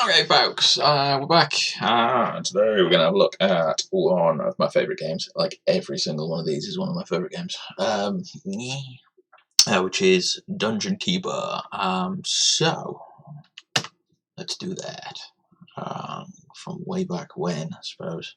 Okay, folks, we're back. Today we're gonna have a look at one of my favorite games. Like every single one of these is one of my favorite games. Which is Dungeon Keeper. So let's do that. From way back when, I suppose.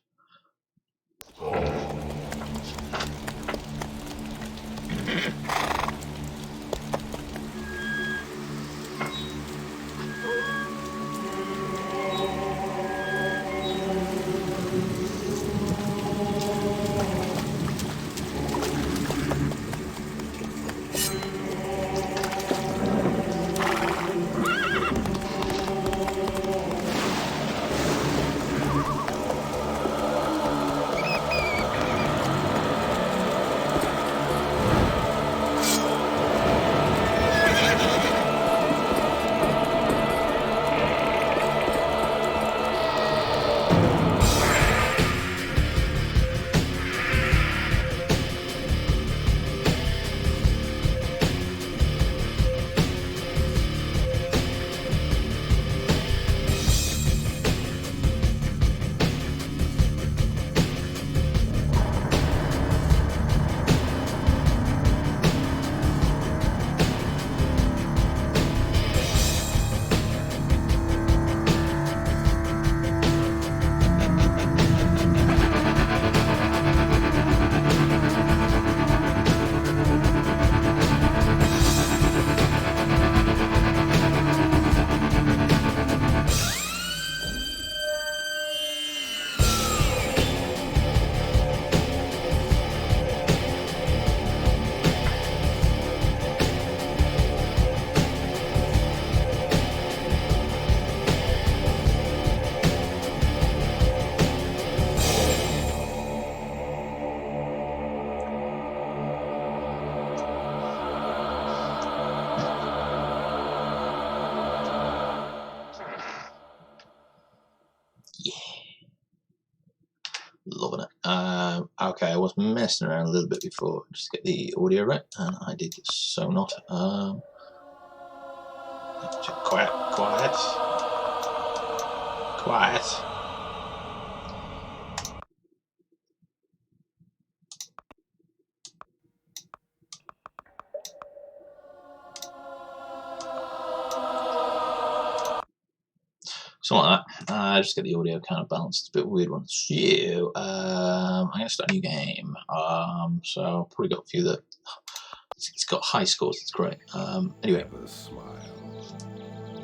Loving it. Okay, I was messing around a little bit before just to get the audio right, and I did so not. Quiet. Something like that. Just get the audio kind of balanced. It's a bit weird one. So, I'm going to start a new game. So, probably got a few that... It's got high scores, it's great. Anyway.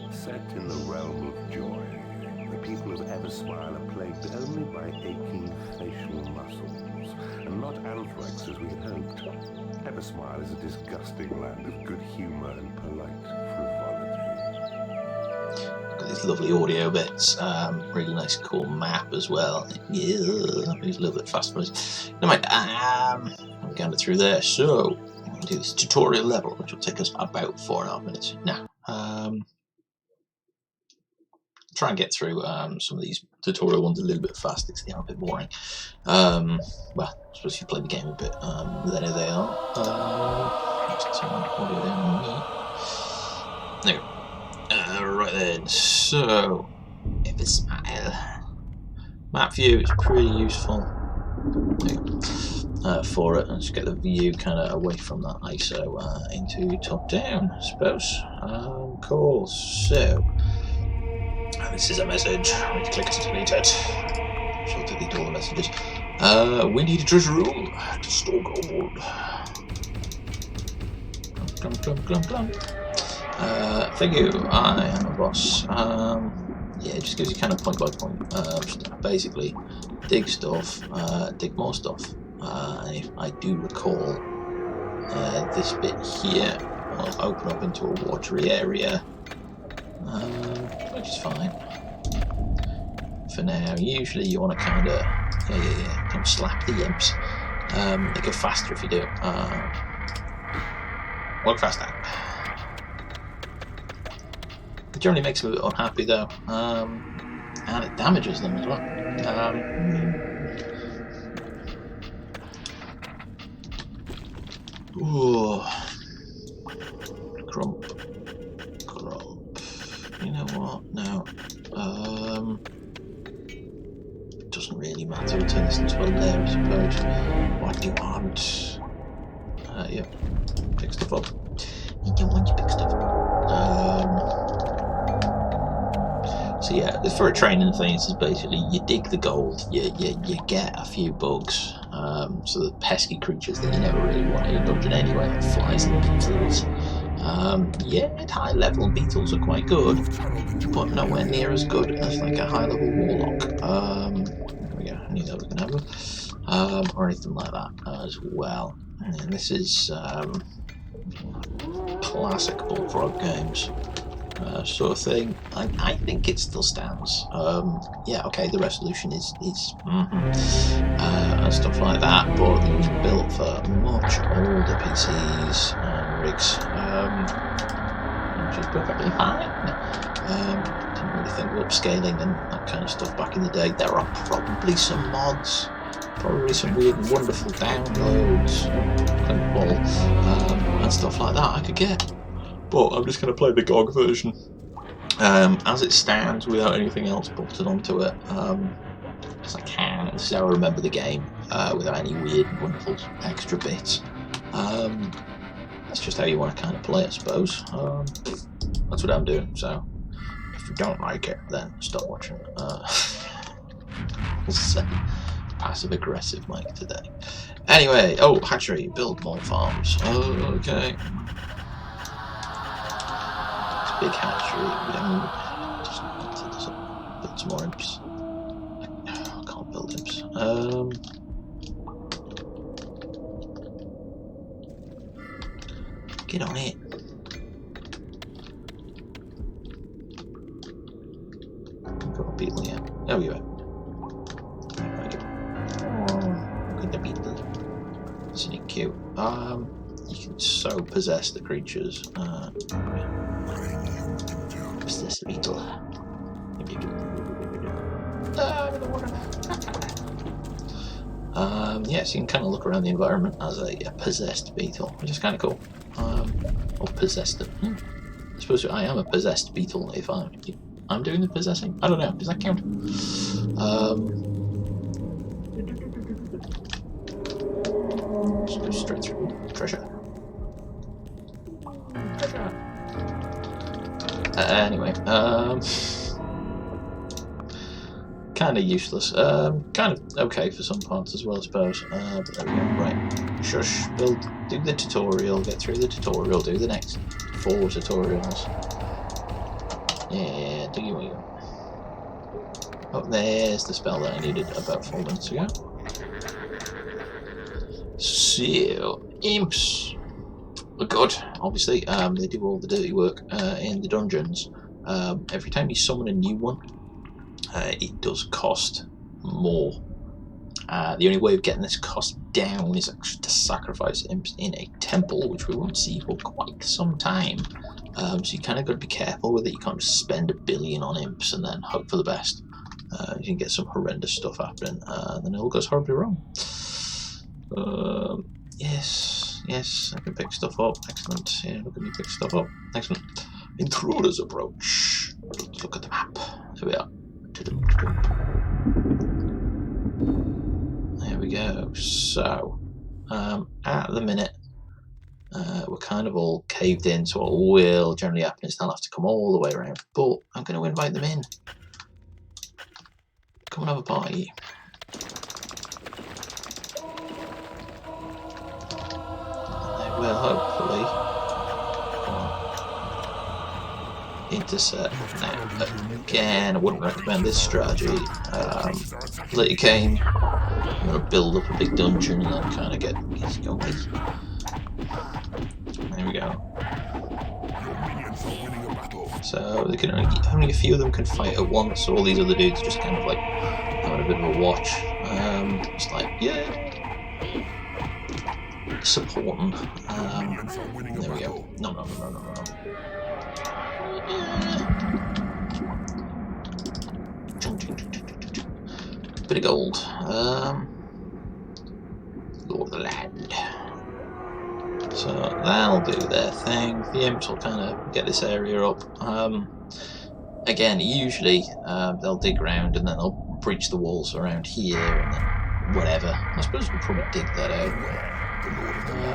Set in the realm of joy, the people of Eversmile are plagued only by aching facial muscles, and not anthrax as we had hoped. Eversmile is a disgusting land of good humour and polite frivolity. Got these lovely audio bits, really nice cool map as well. Yeah, it's a little bit fast for us. Never mind, I'm going through there, so we'll do this tutorial level, which will take us about 4.5 minutes. Now, try and get through some of these tutorial ones a little bit fast because they are a bit boring. Well, I suppose if you play the game a bit, there they are. Let's get some audio down. There we go. Right then, so Eversmile. Map view is pretty useful for it. Let's get the view kind of away from that ISO into top down, I suppose. Cool. So this is a message. We click to delete it. She'll delete all the messages. We need a treasure room to store gold. Glum. Thank you. I am a boss. Yeah, it just gives you kind of point by point. Basically, dig stuff, dig more stuff. And if I do recall, this bit here will open up into a watery area, which is fine for now. Usually, you want to kind of, kind of slap the imps. They go faster if you do. Walk faster. It generally makes them a bit unhappy though, and it damages them as well. Ooh. Grump. You know what? No. resistance well there, I suppose. What do you want? Yeah, pick stuff up. You don't want to pick stuff up. So yeah, for a training thing, this is basically you dig the gold, you get a few bugs, so the pesky creatures that you never really want in a dungeon anyway, like flies and beetles. Yeah, high level beetles are quite good, but nowhere near as good as like a high level warlock. There we go, I knew that was going to happen. Or anything like that as well. And this is classic bullfrog games. Sort of thing. I think it still stands. Yeah, okay, the resolution is and stuff like that, but it was built for much older PCs and rigs, which is perfectly fine. Didn't really think of upscaling and that kind of stuff back in the day. There are probably some mods, probably some weird and wonderful downloads, and stuff like that I could get. But I'm just going to play the GOG version as it stands without anything else bolted onto it, as I can. This is how I remember the game, without any weird, wonderful extra bits. That's just how you want to kind of play, I suppose. That's what I'm doing, so if you don't like it, then stop watching. Passive-aggressive Mike today. Anyway, oh, hatchery, build more farms. Oh, okay. Big hatchery, we don't just build some more imps. I can't build imps. Get on it. Got a beetle yet? Oh, you are. Oh, look at the beetle. Isn't it cute? You can so possess the creatures. Possess the beetle. Yeah, so you can kind of look around the environment as a possessed beetle, which is kind of cool. Or possessed. I suppose I am a possessed beetle if I'm doing the possessing. I don't know. Does that count? Just go straight through. Treasure. Anyway, kind of useless. Kind of okay for some parts as well, I suppose. But there we go. Right, shush. Do the tutorial. Get through the tutorial. Do the next 4 tutorials. Yeah, do you? Oh, there's the spell that I needed about 4 minutes ago. So, imps. Good. Obviously, they do all the dirty work in the dungeons. Every time you summon a new one, it does cost more. The only way of getting this cost down is actually to sacrifice imps in a temple, which we won't see for quite some time. So you kind of got to be careful with it. You can't just spend $1 billion on imps and then hope for the best. You can get some horrendous stuff happening, and then it all goes horribly wrong. Yes, I can pick stuff up. Excellent. Yeah, look at me pick stuff up. Excellent. Intruders approach. Let's look at the map. Here we are. There we go. So, at the minute, we're kind of all caved in, so what will generally happen is they'll have to come all the way around. But I'm going to invite them in. Come and have a party. Will hopefully intercept. Now, again, I wouldn't recommend this strategy. Late game, I'm going to build up a big dungeon and then kind of get going. There we go. So they can only a few of them can fight at once. So all these other dudes just kind of like having a bit of a watch. It's like, yeah. Supporting. There we go. No. Bit of gold. Lord of the land. So that'll do their thing. The imps will kind of get this area up. Again, usually they'll dig around and then they'll breach the walls around here and then whatever. I suppose we'll probably dig that out.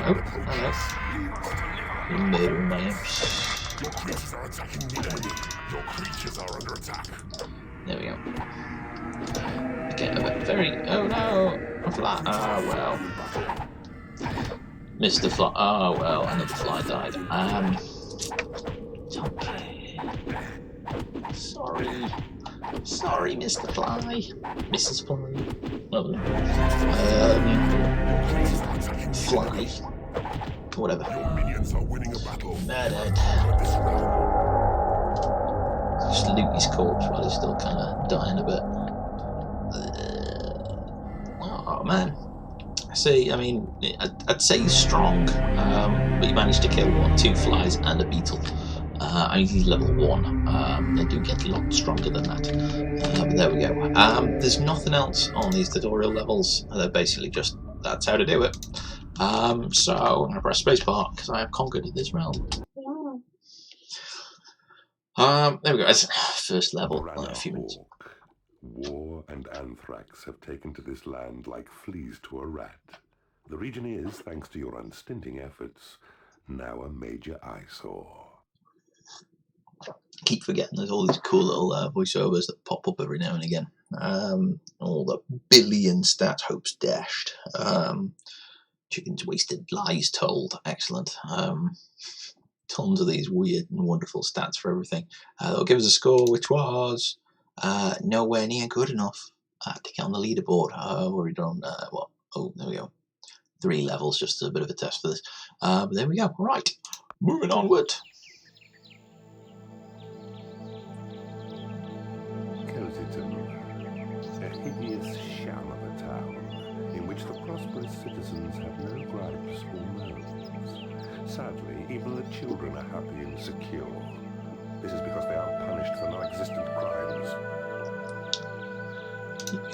Oh, hello. You're murdering my imps. Your creatures are attacking the enemy. Your creatures are under attack. There we go. Okay, a very... Oh no! A fly... Ah, well. Missed the fly... Oh, well, another fly died. Okay. Sorry. Sorry, Mr. Fly. Mrs. Fly. Fly. Whatever. Your minions are winning a battle. Murdered. Just loot his corpse while he's still kind of dying a bit. Oh man. See, I mean, I'd say he's strong, but he managed to kill, what, 2 flies and a beetle. I mean, he's level 1. They do get a lot stronger than that. But there we go. There's nothing else on these tutorial levels. They're basically just, that's how to do it. So I'm going to press spacebar because I have conquered this realm. There we go. That's first level. A few minutes. War and anthrax have taken to this land like fleas to a rat. The region is, thanks to your unstinting efforts, now a major eyesore. Keep forgetting there's all these cool little voiceovers that pop up every now and again. All the billion stat hopes dashed. Chickens wasted, lies told. Excellent. Tons of these weird and wonderful stats for everything. That'll give us a score which was nowhere near good enough to get on the leaderboard. We're done, what? Oh, there we go. 3 levels, just a bit of a test for this. But there we go. Right, moving onward. A hideous sham of a town, in which the prosperous citizens have no gripes or moans. Sadly, even the children are happy and secure. This is because they are punished for non-existent crimes.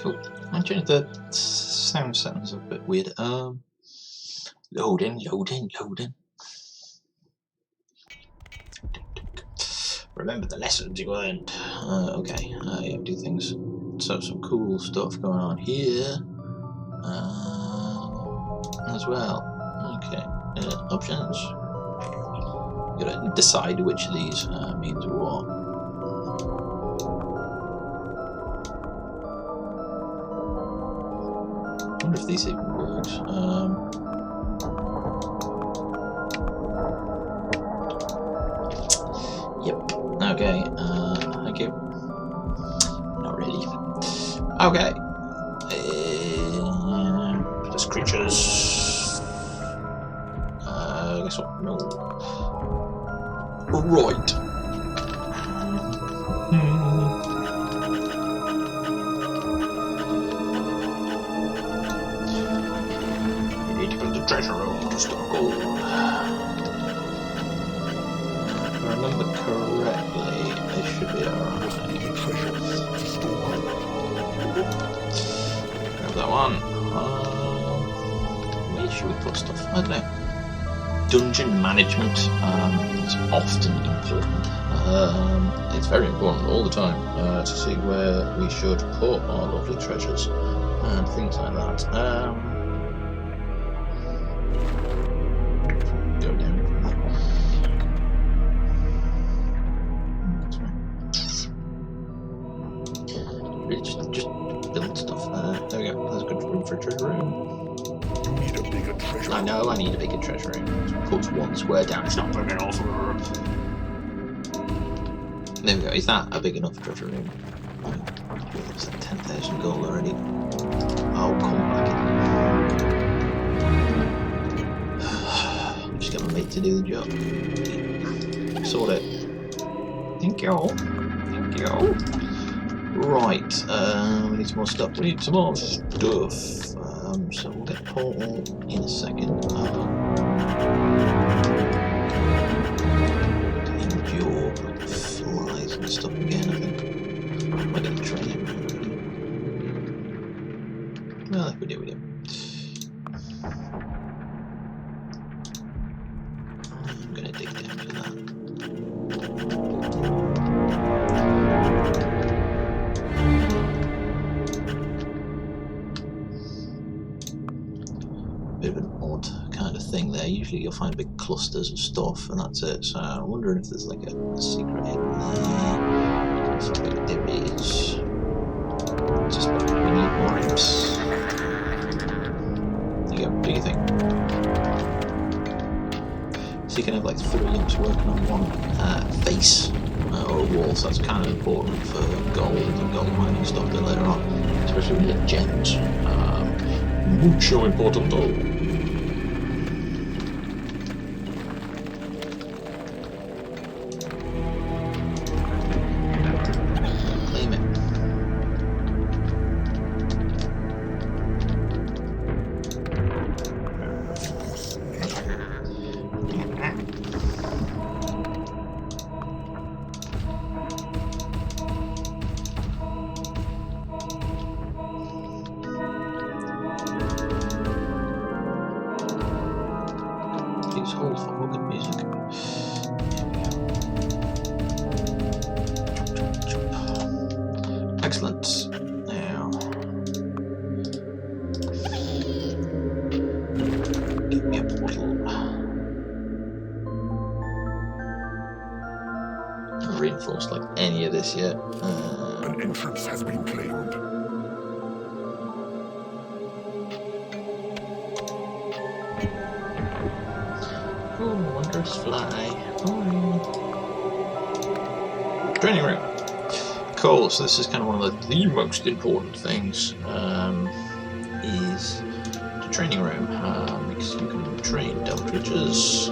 Cool. I'm changing the sound settings a bit weird. Loading. Remember the lessons you learned. Okay, yeah, do things. So some cool stuff going on here as well. Okay, options. You gotta decide which of these means what. I wonder if these even works. Yep. Okay. Thank you. Not really. Okay. Just creatures. Guess what? No. Right. You need to go to the treasure room to store gold. If I remember correctly, it should be alright. Grab that one. Where should we put stuff? I don't know. Dungeon management is often important. It's very important all the time to see where we should put our lovely treasures and things like that. Go down from there. Really just build stuff. There we go. There's a good room for a treasure room. Need a bigger treasure. I know I need a bigger treasure room. Put 1 square down. It's not big enough. There we go. Is that a big enough treasure room? It's like 10,000 gold already. Oh, come back. I'm just get my mate to do the job. Sort it. Thank you. Thank you. Right. We need some more stuff. We need some more stuff. So we'll get Portal in a second. To endure flies and stuff again, I think. Might get the training. Well, if we do, we do. I'm gonna dig down to that. usually you'll find big clusters of stuff, and that's it. So I'm wondering if there's like a secret hidden there. So maybe there is. Just we need more imps. There you go. Do you think? So you can have like 3 imps working on one face or a wall. So that's kind of important for gold and gold mining stuff then later on, especially when you get gems. Mucho importante. Hold for good music. Excellent. Now, give me a portal. Not reinforced like any of this yet. An entrance has been claimed. Oh, wondrous fly. Training room. Cool, so this is kind of one of the most important things, is the training room, because you can train devil creatures.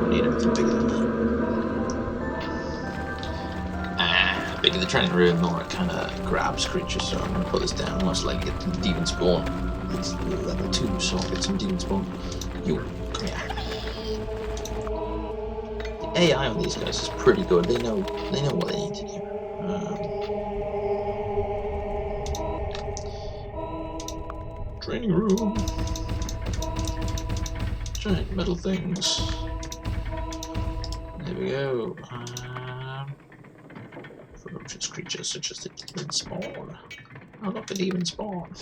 Need anything bigger than that. Bigger the training room, the more it kind of grabs creatures, so I'm going to put this down, most likely get some demon spawn. It's level 2, so I'll get some demon spawn. You, come here. The AI on these guys is pretty good. They know what they need to do. Training room. Giant metal things. There we go. Ferocious creatures such as the demon spawn. Oh, look, the demon spawn.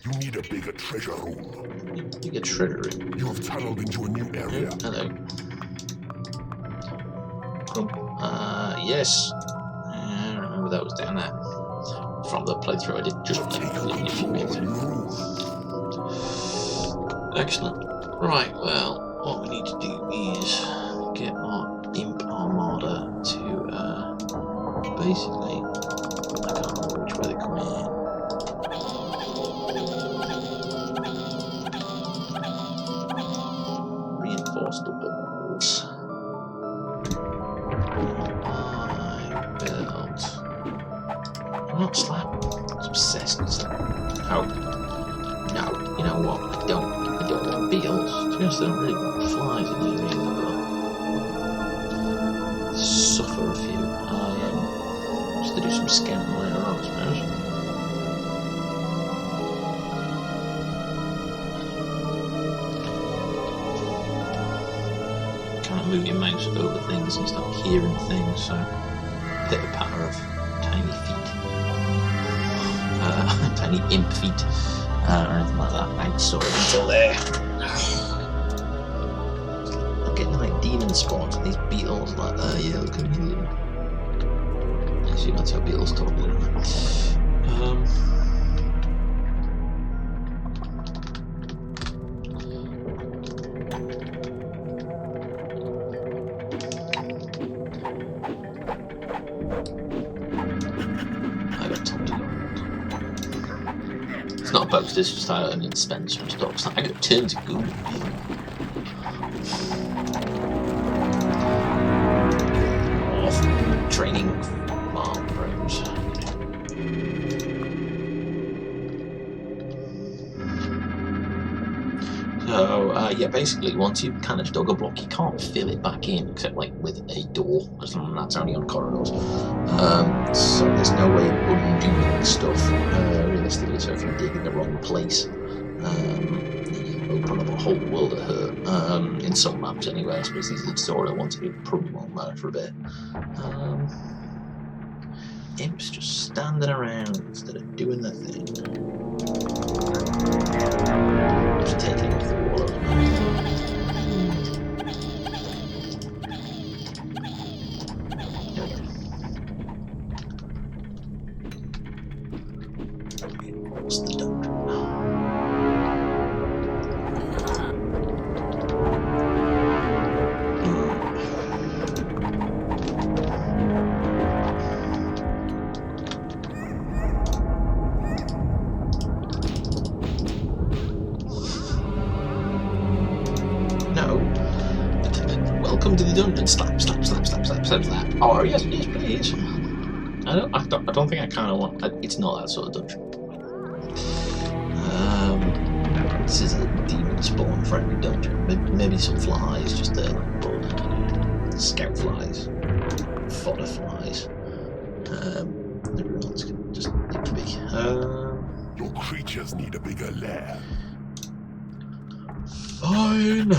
You need a bigger treasure room. Bigger treasure room. You have tunneled into a new area. Hello. Cool. Yes. I remember that was down there. From the playthrough I did just Excellent. Right, well, what we need to do is get our imp armada to basically, I can't remember which way they come in. Reinforce the walls. I built. I'm not slapping. I'm obsessed with slapping. Oh. No, you know what? I don't want beetles. To be honest, I don't really want flies in here either, but suffer a few. Just to do some scanning later on, I suppose. Kind of move your mouse over things and start hearing things, so pitter patter of tiny feet. Tiny imp feet. Or anything like that. I saw it until there. I'm getting like demon spawns and these beetles like yeah, look at me. I assume that's how beetles talk, don't they? I got time to go. It's not a box, it's just I need to spend some stuff. So I got tons of gold. Off training farm rooms. So yeah, basically once you've kind of dug a block, you can't fill it back in except like with a door, as that's only on corridors. So there's no way of undoing stuff realistically. So if you dig in the wrong place, you open up a whole world of hurt. In some maps anyway. I suppose these are the sort I want to be probably won't matter for a bit. Imps just standing around instead of doing their thing. Just taking off the wall. What's the dungeon? No. Welcome to the dungeon. Slap, slap, slap, slap, slap, slap, slap. Oh yes, yes, please. I don't think I kind of want. It's not that sort of dungeon. This is a demon spawn friendly dungeon. Maybe some flies just there, like scout flies, fodder flies. Everyone's just need to be. Your creatures need a bigger lair. Fine.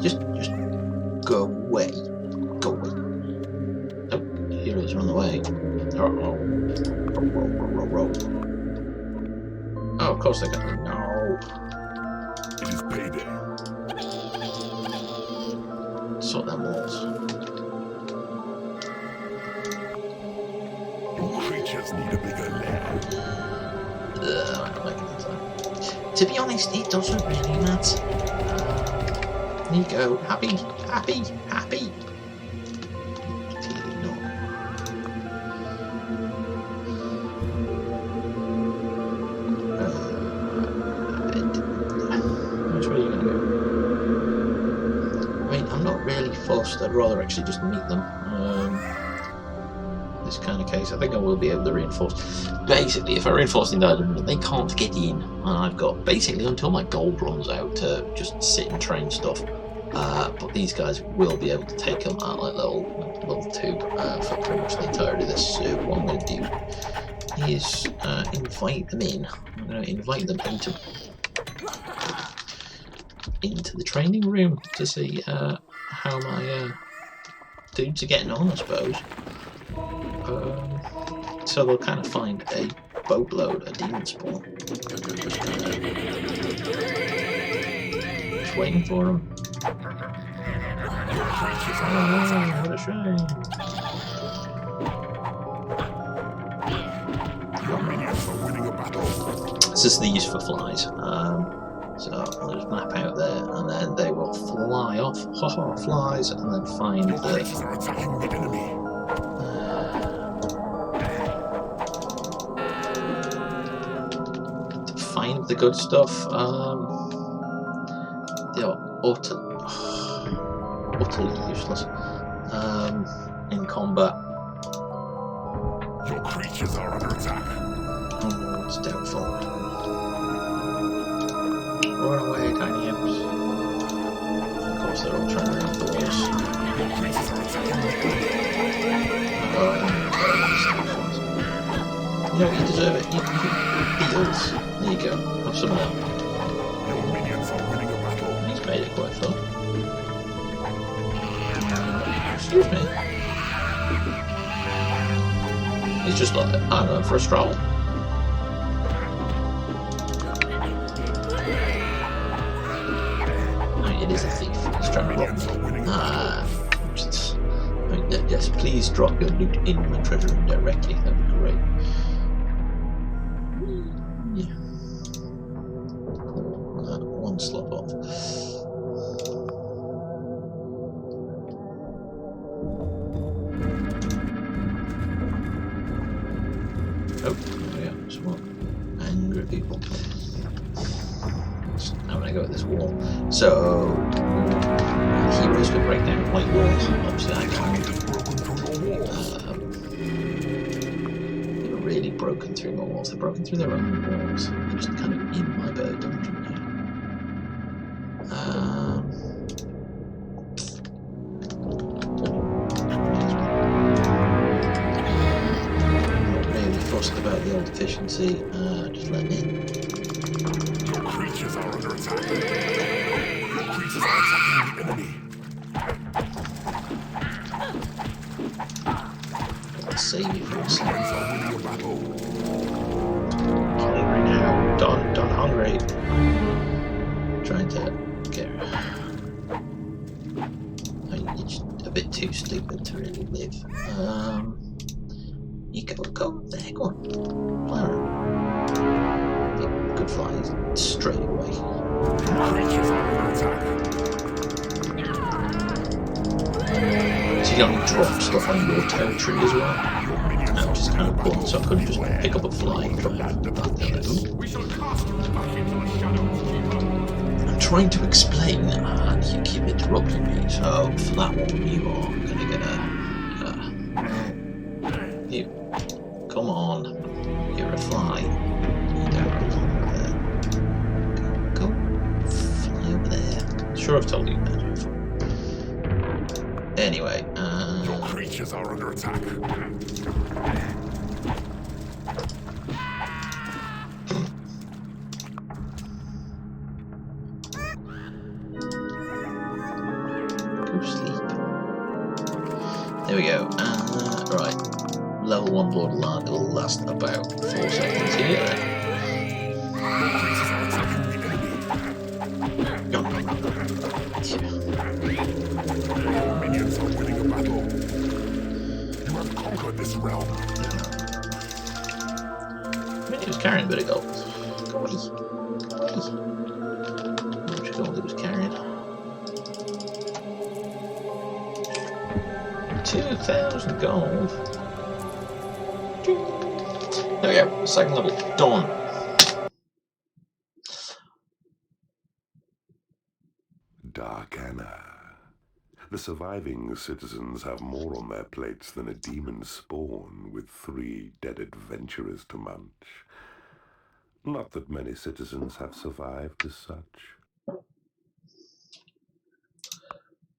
Just go away. Go away. Oh, heroes are on the way. Oh, of course they got me. No. It is payday. Sort them walls. Your creatures need a bigger lair. I'm not making that time. To be honest, it doesn't really matter. There you go. Happy, happy, happy. Clearly not. Which way are you going to go? I mean, I'm not really fussed. I'd rather actually just meet them. This kind of case, I think I will be able to reinforce. Basically, if I reinforce the dungeon, they can't get in. And I've got basically until my gold runs out to just sit and train stuff. But these guys will be able to take them at like level 2 for pretty much the entirety of this. So what I'm going to do is invite them in. I'm going to invite them into the training room to see how my dudes are getting on, I suppose. So they'll kind of find a boatload of demon spawn. Just waiting for them. Oh, what a shame. Your minions are winning a battle. This is the use for flies. So I'll just map out there, and then they will fly off. Haha, flies, and then find Your creatures are attacking the enemy. Find the good stuff. They're utterly useless in combat. Your creatures are under attack. Oh, it's doubtful. Run away, tiny imps. Of course, they're all trying to reinforce. Your creatures are attacking the enemy. You know, you deserve it. You beetles. There you go. Have some more. Your minions are winning a battle. He's made it quite fun. Excuse me. He's just like, I'm going for a stroll. I mean, it is a thief. He's trying to rob me. Yes, please drop your loot in my treasure room directly. That'd be great. Yeah. One slot off. Oh, yeah, some more angry people. I'm gonna go at this wall. So, heroes can break down white walls. Obviously, I can't. They're really broken through my walls. They're broken through their own walls. They're just kind of in my bird dungeon now. Not really fussed about the old efficiency. Just letting in. Your creatures are under attack. Your creatures are attacking the enemy. Let's save you for a Minions second. are winning a battle. Hungry now. Done hungry. Trying to get her. I mean, you're just a bit too stupid to really live. You go there, go on. Fly around. You could fly straight away. Creatures are under attack. So you don't drop stuff on your territory as well. Which is kind of important, so I couldn't just pick up a fly and drop it back there. We shall cast you back into the shadows, Keeper. I'm trying to explain and you keep interrupting me, so for that one you are gonna get you. Come on. You're a fly. You don't belong there. Go fly over there. Sure I've told you that before. Anyway, Your creatures are under attack. go sleep. There we go. Right. Level 1 Lord Land will last about 4 seconds here. Your creatures are attacking the enemy. Go. Minions are winning a battle. You have conquered this realm. I mean, he was carrying a bit of gold. Go away. Go away. How much gold he was carrying? 2,000 gold. There we go. Second level. Done. Darkana. The surviving citizens have more on their plates than a demon spawn with 3 dead adventurers to munch. Not that many citizens have survived as such.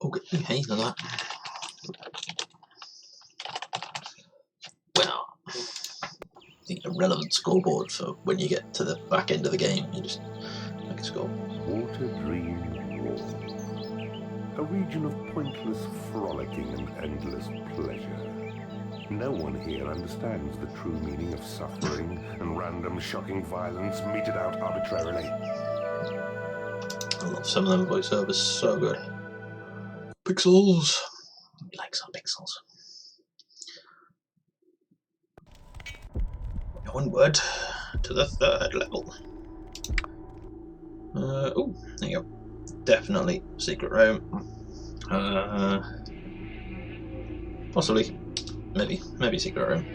Okay, hey, look at that. Well, the irrelevant scoreboard for when you get to the back end of the game, you just make a score. Water Dream War. A region of pointless frolicking and endless pleasure. No one here understands the true meaning of suffering and random shocking violence meted out arbitrarily. I love some of them voiceovers, so good. Pixels. He likes our pixels. Onward to the 3rd level. Oh, there you go. Definitely secret room. Possibly, maybe secret room.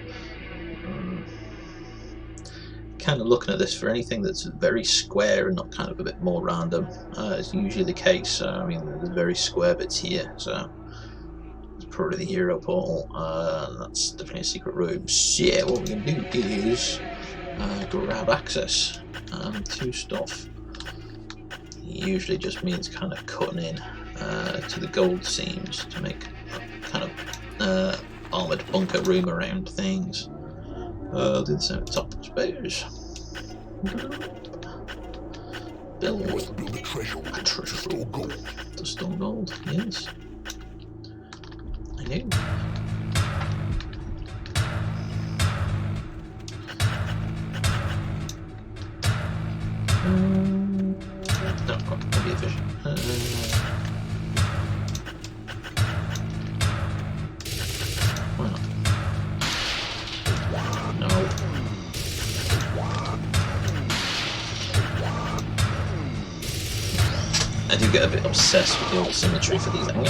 Kind of looking at this for anything that's very square and not kind of a bit more random. It's usually the case. I mean, there's very square bits here, so it's probably the hero portal. That's definitely a secret room. So yeah, what we're gonna do is grab access to stuff. Usually just means kind of cutting in to the gold seams to make kind of armoured bunker room around things. Do the same at the top, I suppose. Build You must build a treasure to store gold. to store gold, yes. I know. No, can't be efficient. Why not? No. I do get a bit obsessed with the old symmetry for these. I'm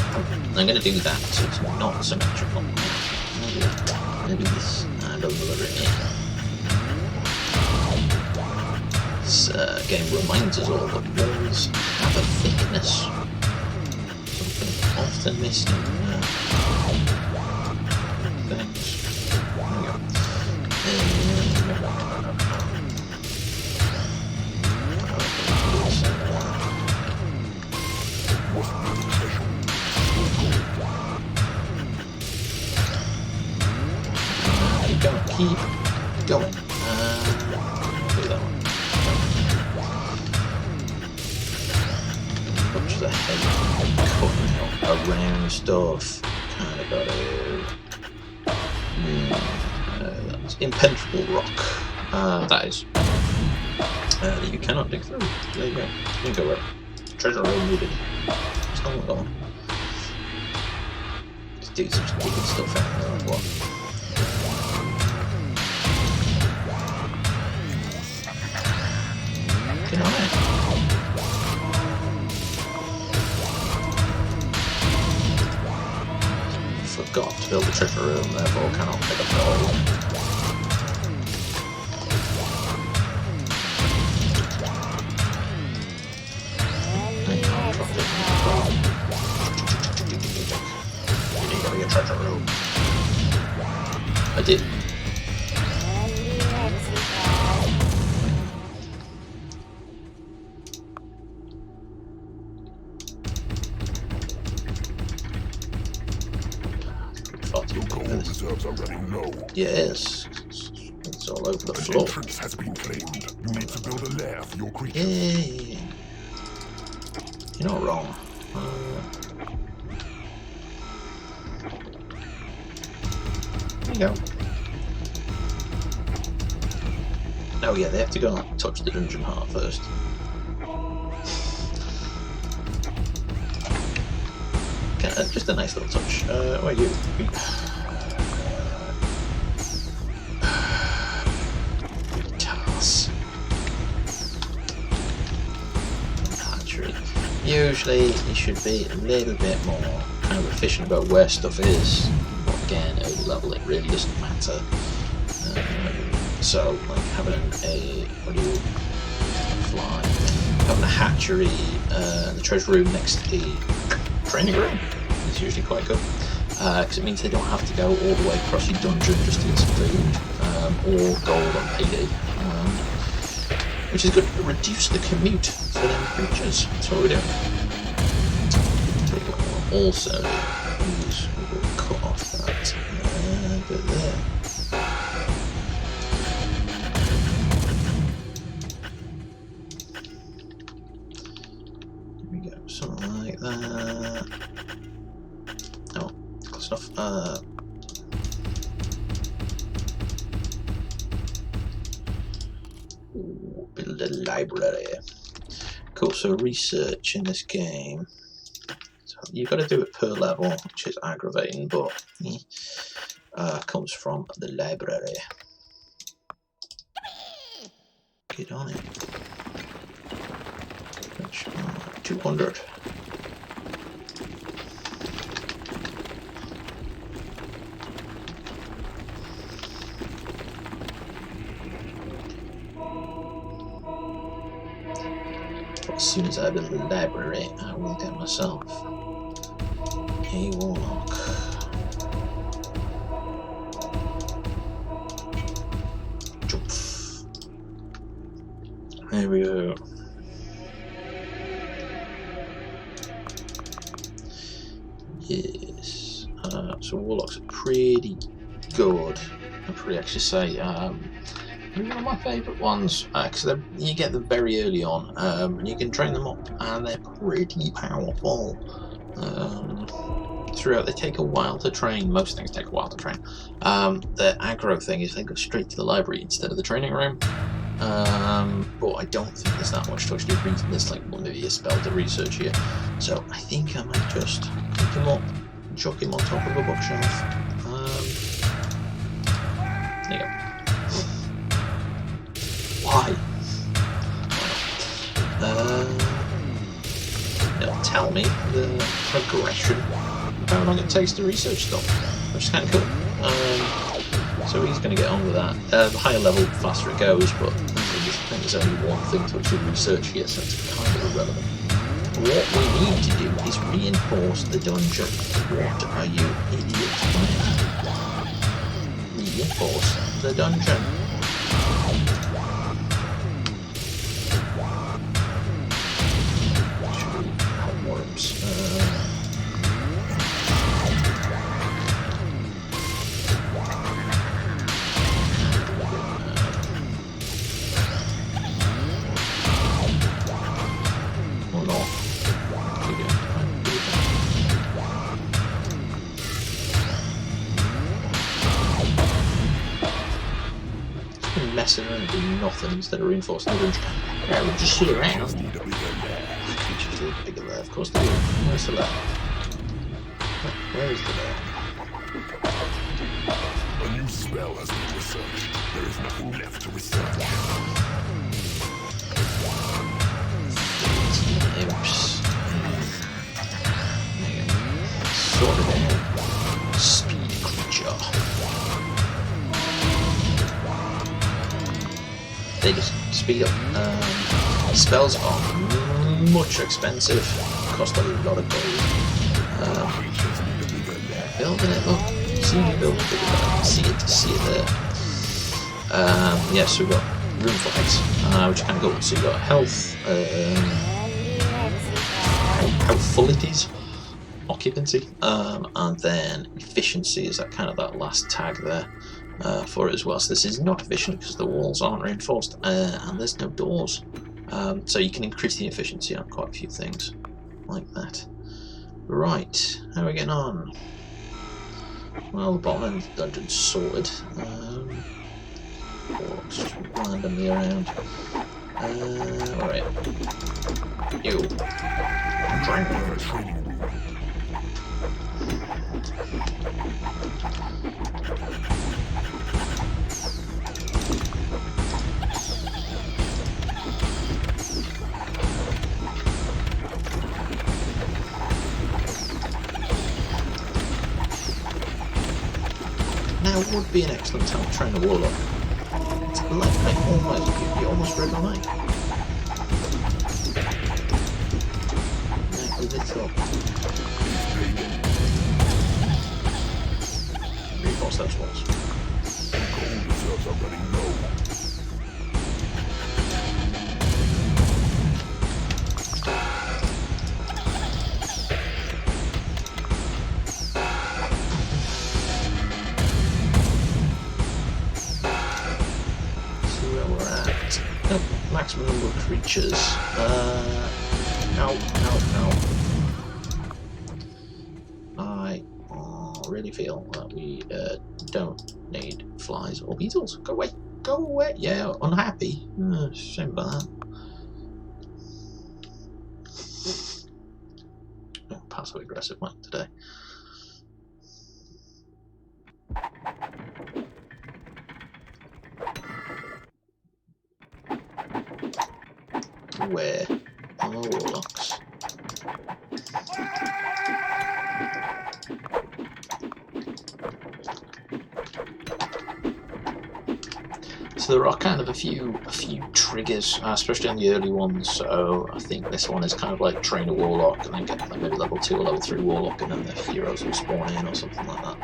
gonna do that so it's not symmetrical. Maybe this. I don't know whether it is. This game reminds us all that walls have a thickness. Something often missed in things. There we go. Keep going. Do that one. Punch the head. putting around stuff. Kind of got to. That's impenetrable rock. That is. You cannot dig through. There you go. You go right. Treasure room needed. Still not gone. These dudes are just digging stuff out there. Like what? Get on it. Forgot to build the treasure room, therefore cannot pick up the hole. You need to be a treasure room. I did. Your gold reserves are running low. Yes, it's all over the An floor. entrance has been claimed. You need to build a lair for your creatures. Yeah. You're not wrong. There you go. Oh yeah, they have to go and touch the dungeon heart first. Okay, just a nice little touch. Where are you? Task. Hatchery. Usually you should be a little bit more kind of efficient about where stuff is. But again, early level it really doesn't matter. So like having a having a hatchery, the treasure room next to the training room is usually quite good, because it means they don't have to go all the way across your dungeon just to get some food or gold on payday, which is good to reduce the commute for them creatures. That's what we're doing. Also, we will cut off that bit there. There we go, something like that. Oh, close enough. Build a library. Cool, so research in this game. So you've got to do it per level, which is aggravating, but comes from the library. Get on it. 200. As soon as I build the library, I will get myself a warlock. Jump. There we go. Yes. So warlocks are pretty good. I'd probably actually say maybe one of my favourite ones, because you get them very early on, and you can train them up, and they're pretty powerful. Throughout, they take a while to train. Most things take a while to train. The aggro thing is they go straight to the library instead of the training room. But I don't think there's that much to actually read. There's like maybe a spell to research here, so I think I might just pick him up and chuck him on top of a bookshelf. There you go. Why? It'll tell me the progression of how long it takes to research stuff, which is kind of cool. So he's going to get on with that. The higher level, the faster it goes, but I think there's only one thing to actually research here, so it's kind of irrelevant. What we need to do is reinforce the dungeon. What are you idiots playing? Reinforce the dungeon. messing around doing nothing instead of reinforcing the range. Yeah, we'll just sit around. Creatures need a bigger lair. Of course they do. Where's the lair? Where is the lair? A new spell has been researched. There is nothing left to research. Imps. Sort of a speed creature. They just speed up. Spells are much expensive. Cost a lot of gold. Building it up. See you building it. See it there. Yeah, so we've got room flags, which kind of go. So you've got health, how full it is, occupancy, and then efficiency is that kind of that last tag there for it as well. So this is not efficient because the walls aren't reinforced and there's no doors. So you can increase the efficiency on quite a few things like that. Right, how are we getting on? Well, the bottom end of the dungeon's sorted. Orcs just randomly around. Alright. You. Drink. Now would be an excellent time to train a warlock. It's like you almost read my mind. Now a little. Reinforce those walls. Gold reserves are running low. Maximum number of creatures. No. I really feel that we don't need flies or beetles. Go away. Go away. Yeah, unhappy. Shame about that. Passive aggressive Mike today. Where are the warlocks? So there are kind of a few triggers, especially on the early ones. So I think this one is kind of like train a warlock and then get like maybe level 2 or level 3 warlock, and then the heroes will spawn in or something like that.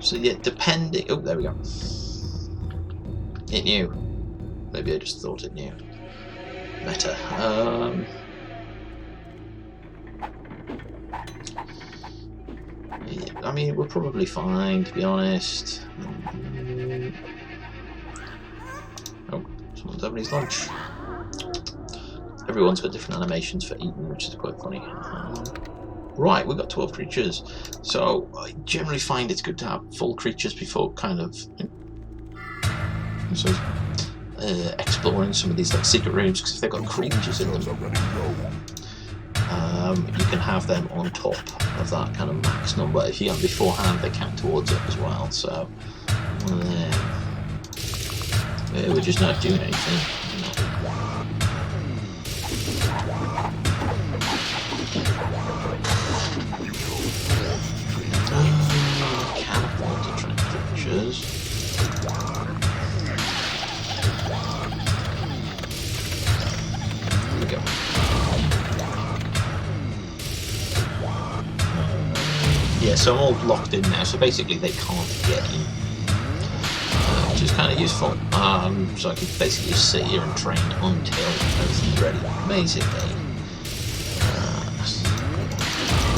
So yeah, depending. Oh, there we go. It knew. Maybe I just thought it knew. Meta. Yeah, I mean, we're probably fine, to be honest. Oh, someone's having his lunch. Everyone's got different animations for eating, which is quite funny. Right, we've got 12 creatures, so I generally find it's good to have full creatures before kind of exploring some of these like secret rooms, because if they've got creatures in them, you can have them on top of that kind of max number. If you get them beforehand, they count towards it as well, so we're just not doing anything. Yeah, so I'm all locked in now, so basically they can't get in, which is kind of useful. So I can basically just sit here and train until everything's ready. Basically,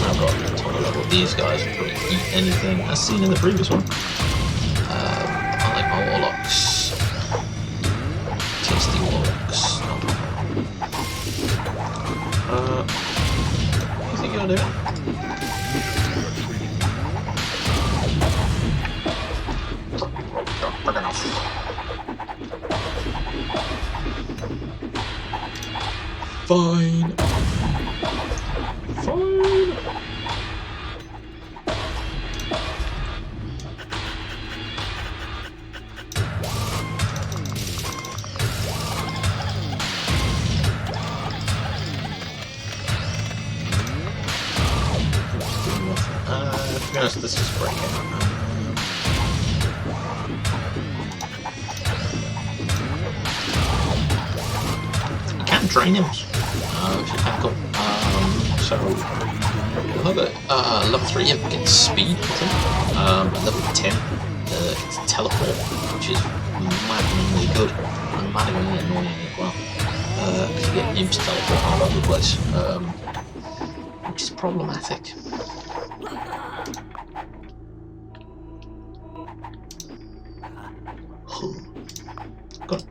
I've got a ton of level. These guys will probably eat anything, as seen in the previous one. I like my warlocks. Tasty warlocks. What do you think you're doing? Fine. Fine. To be honest, this is breaking. You can train him, which is kind of cool. So, level 3 it gets speed, I think. Level 10 it's teleport, which is maddeningly good and maddeningly annoying as well. Because you get imps teleport all over the place, which is problematic. Got it.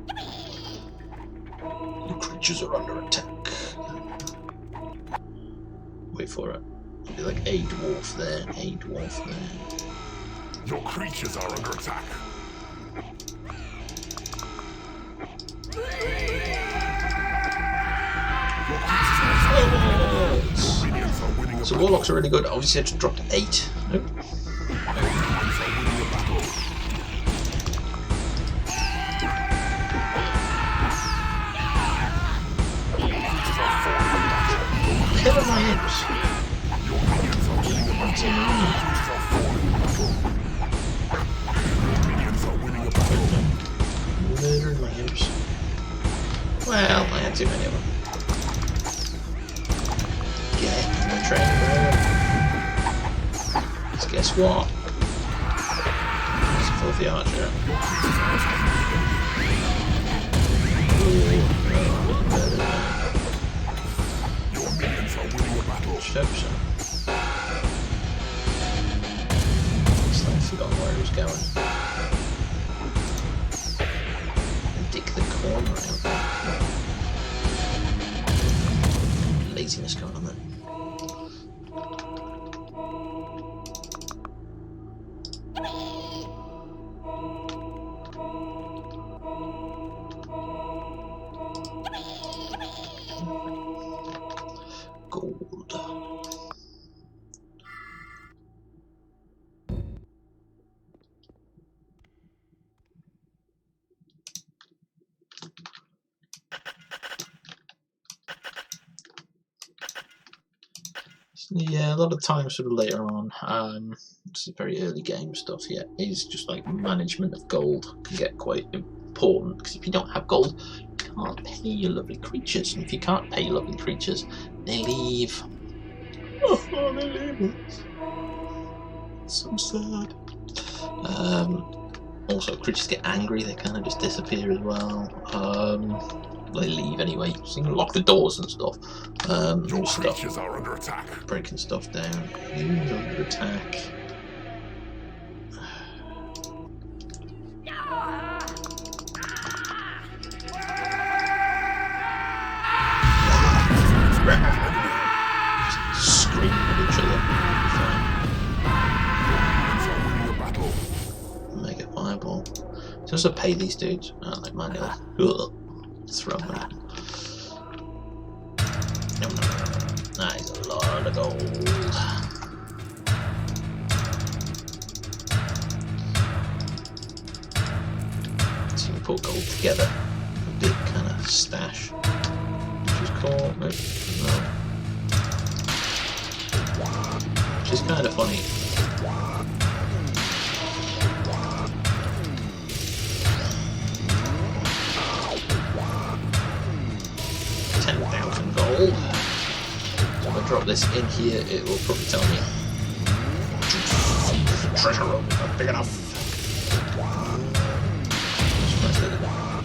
The creatures are under attack. Wait for it. It'll be like a dwarf there, a dwarf there. Your creatures are under attack. So warlocks are really good. Obviously I just dropped 8. Nope. Kill my imps. Murdered my imps. Well, I had too many of them. Get in the train, bro. So guess what? It's a filthy archer. Perception. It's like I forgot where he was going. Dig the corner out. Laziness going on there. Gold. Yeah, a lot of times sort of later on, this is very early game stuff yet, is just like management of gold can get quite important, because if you don't have gold, you can't pay your lovely creatures, and if you can't pay your lovely creatures, they leave. Oh, they leave us. So sad. Also, creatures get angry, they kind of just disappear as well. They leave anyway, so you can lock the doors and stuff. Your creatures are under attack. Breaking stuff down. He's under attack. Just screaming at each other. Make a fireball. So also pay these dudes, like manually. Throw them out. No. That is a lot of gold. So you can put gold together. A big kind of stash. Which is cool. No. Which is kind of funny. Gold. So if I drop this in here, it will probably tell me treasure room is not big enough.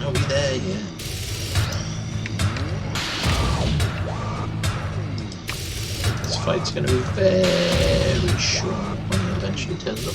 I'll be there, yeah. This fight's going to be very short when it eventually turns up.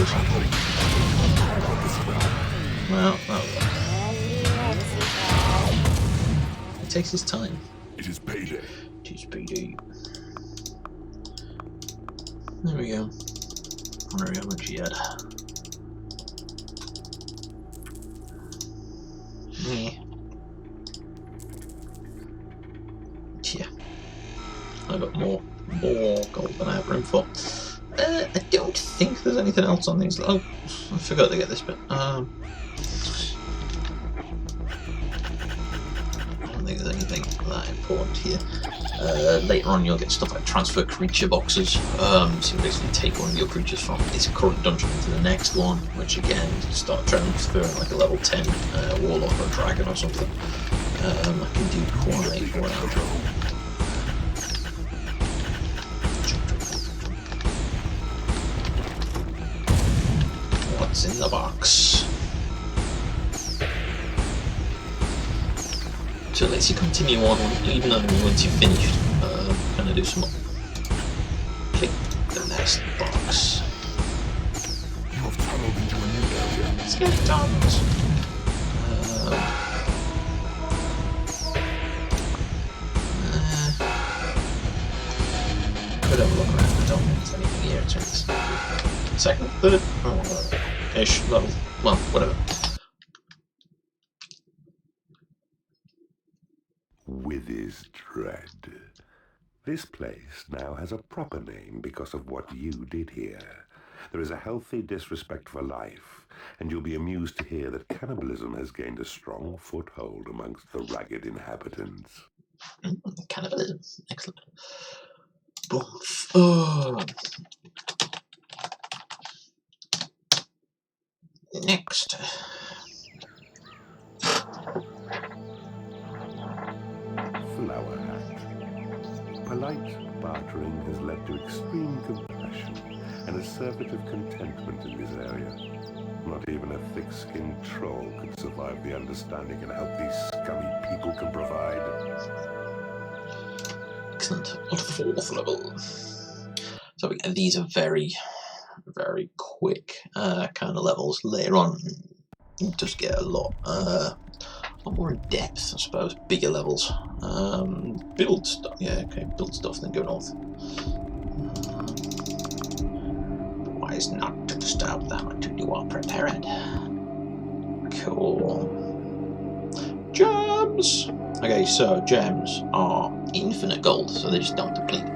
levels. Well, it takes its time. It is payday. It is payday. There we go. I wonder how much he had. Yeah. I got more gold than I have room for. I don't think there's anything else on these. Oh, I forgot to get this bit. I don't think there's anything that important here. Later on, you'll get stuff like transfer creature boxes. So you basically take one of your creatures from this current dungeon into the next one, which again, you start transferring like a level 10 warlock or dragon or something. I can do quite well. What's in the box? So it lets you continue on even though once you've finished. Kind of do some more. Click the next box. You have tunneled into a new area. Skeletons! Could have a look around, I don't think there's anything here. It's second, third, ish level. Well, whatever. Withy's Dread. This place now has a proper name because of what you did here. There is a healthy disrespect for life, and you'll be amused to hear that cannibalism has gained a strong foothold amongst the ragged inhabitants. Cannibalism, excellent. Oh. Next. Flower Hat. Polite bartering has led to extreme compassion and assertive contentment in this area. Not even a thick-skinned troll could survive the understanding and help these scummy people can provide. Excellent. On to the fourth level. So these are very, very quick kind of levels. Later on, you just get a lot more in depth, I suppose. Bigger levels. Build stuff. Yeah, okay. Build stuff, then go north. Wise not to disturb them until you are prepared. Cool. Gems! Okay, so gems are infinite gold, so they just don't deplete.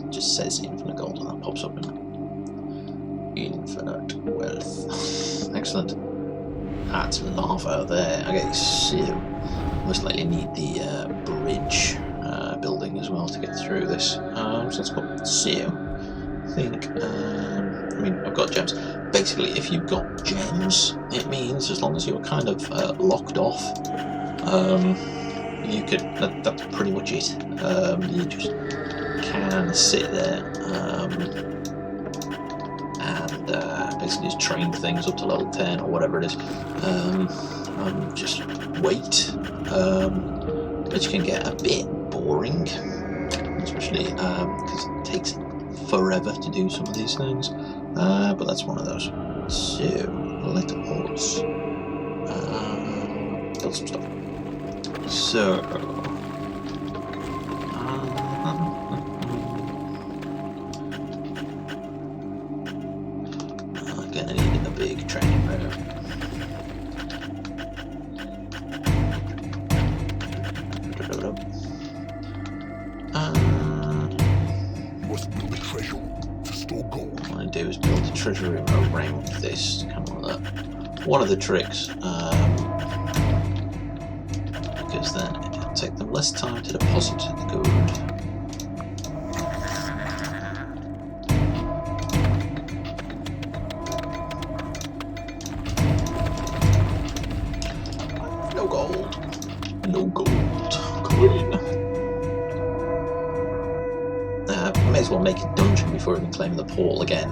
It just says infinite gold and that pops up in infinite wealth. Excellent. That's lava there. Okay, so most likely need the bridge building as well to get through this. So let's go. So I think I mean I've got gems. Basically, if you've got gems, it means as long as you're kind of locked off, you could. That's pretty much it. You just can sit there and basically just train things up to level 10 or whatever it is. Just wait, which can get a bit boring, especially because it takes forever to do some of these things. But that's one of those. So let us build some stuff. So I'm gonna need a big training room. You must build a treasure to store gold. What I want to do is build a treasure room around this, kind of like that. One of the tricks, because then it'll take them less time to deposit the gold. No gold. No gold. Coin. May as well make a dungeon before even claiming the portal again.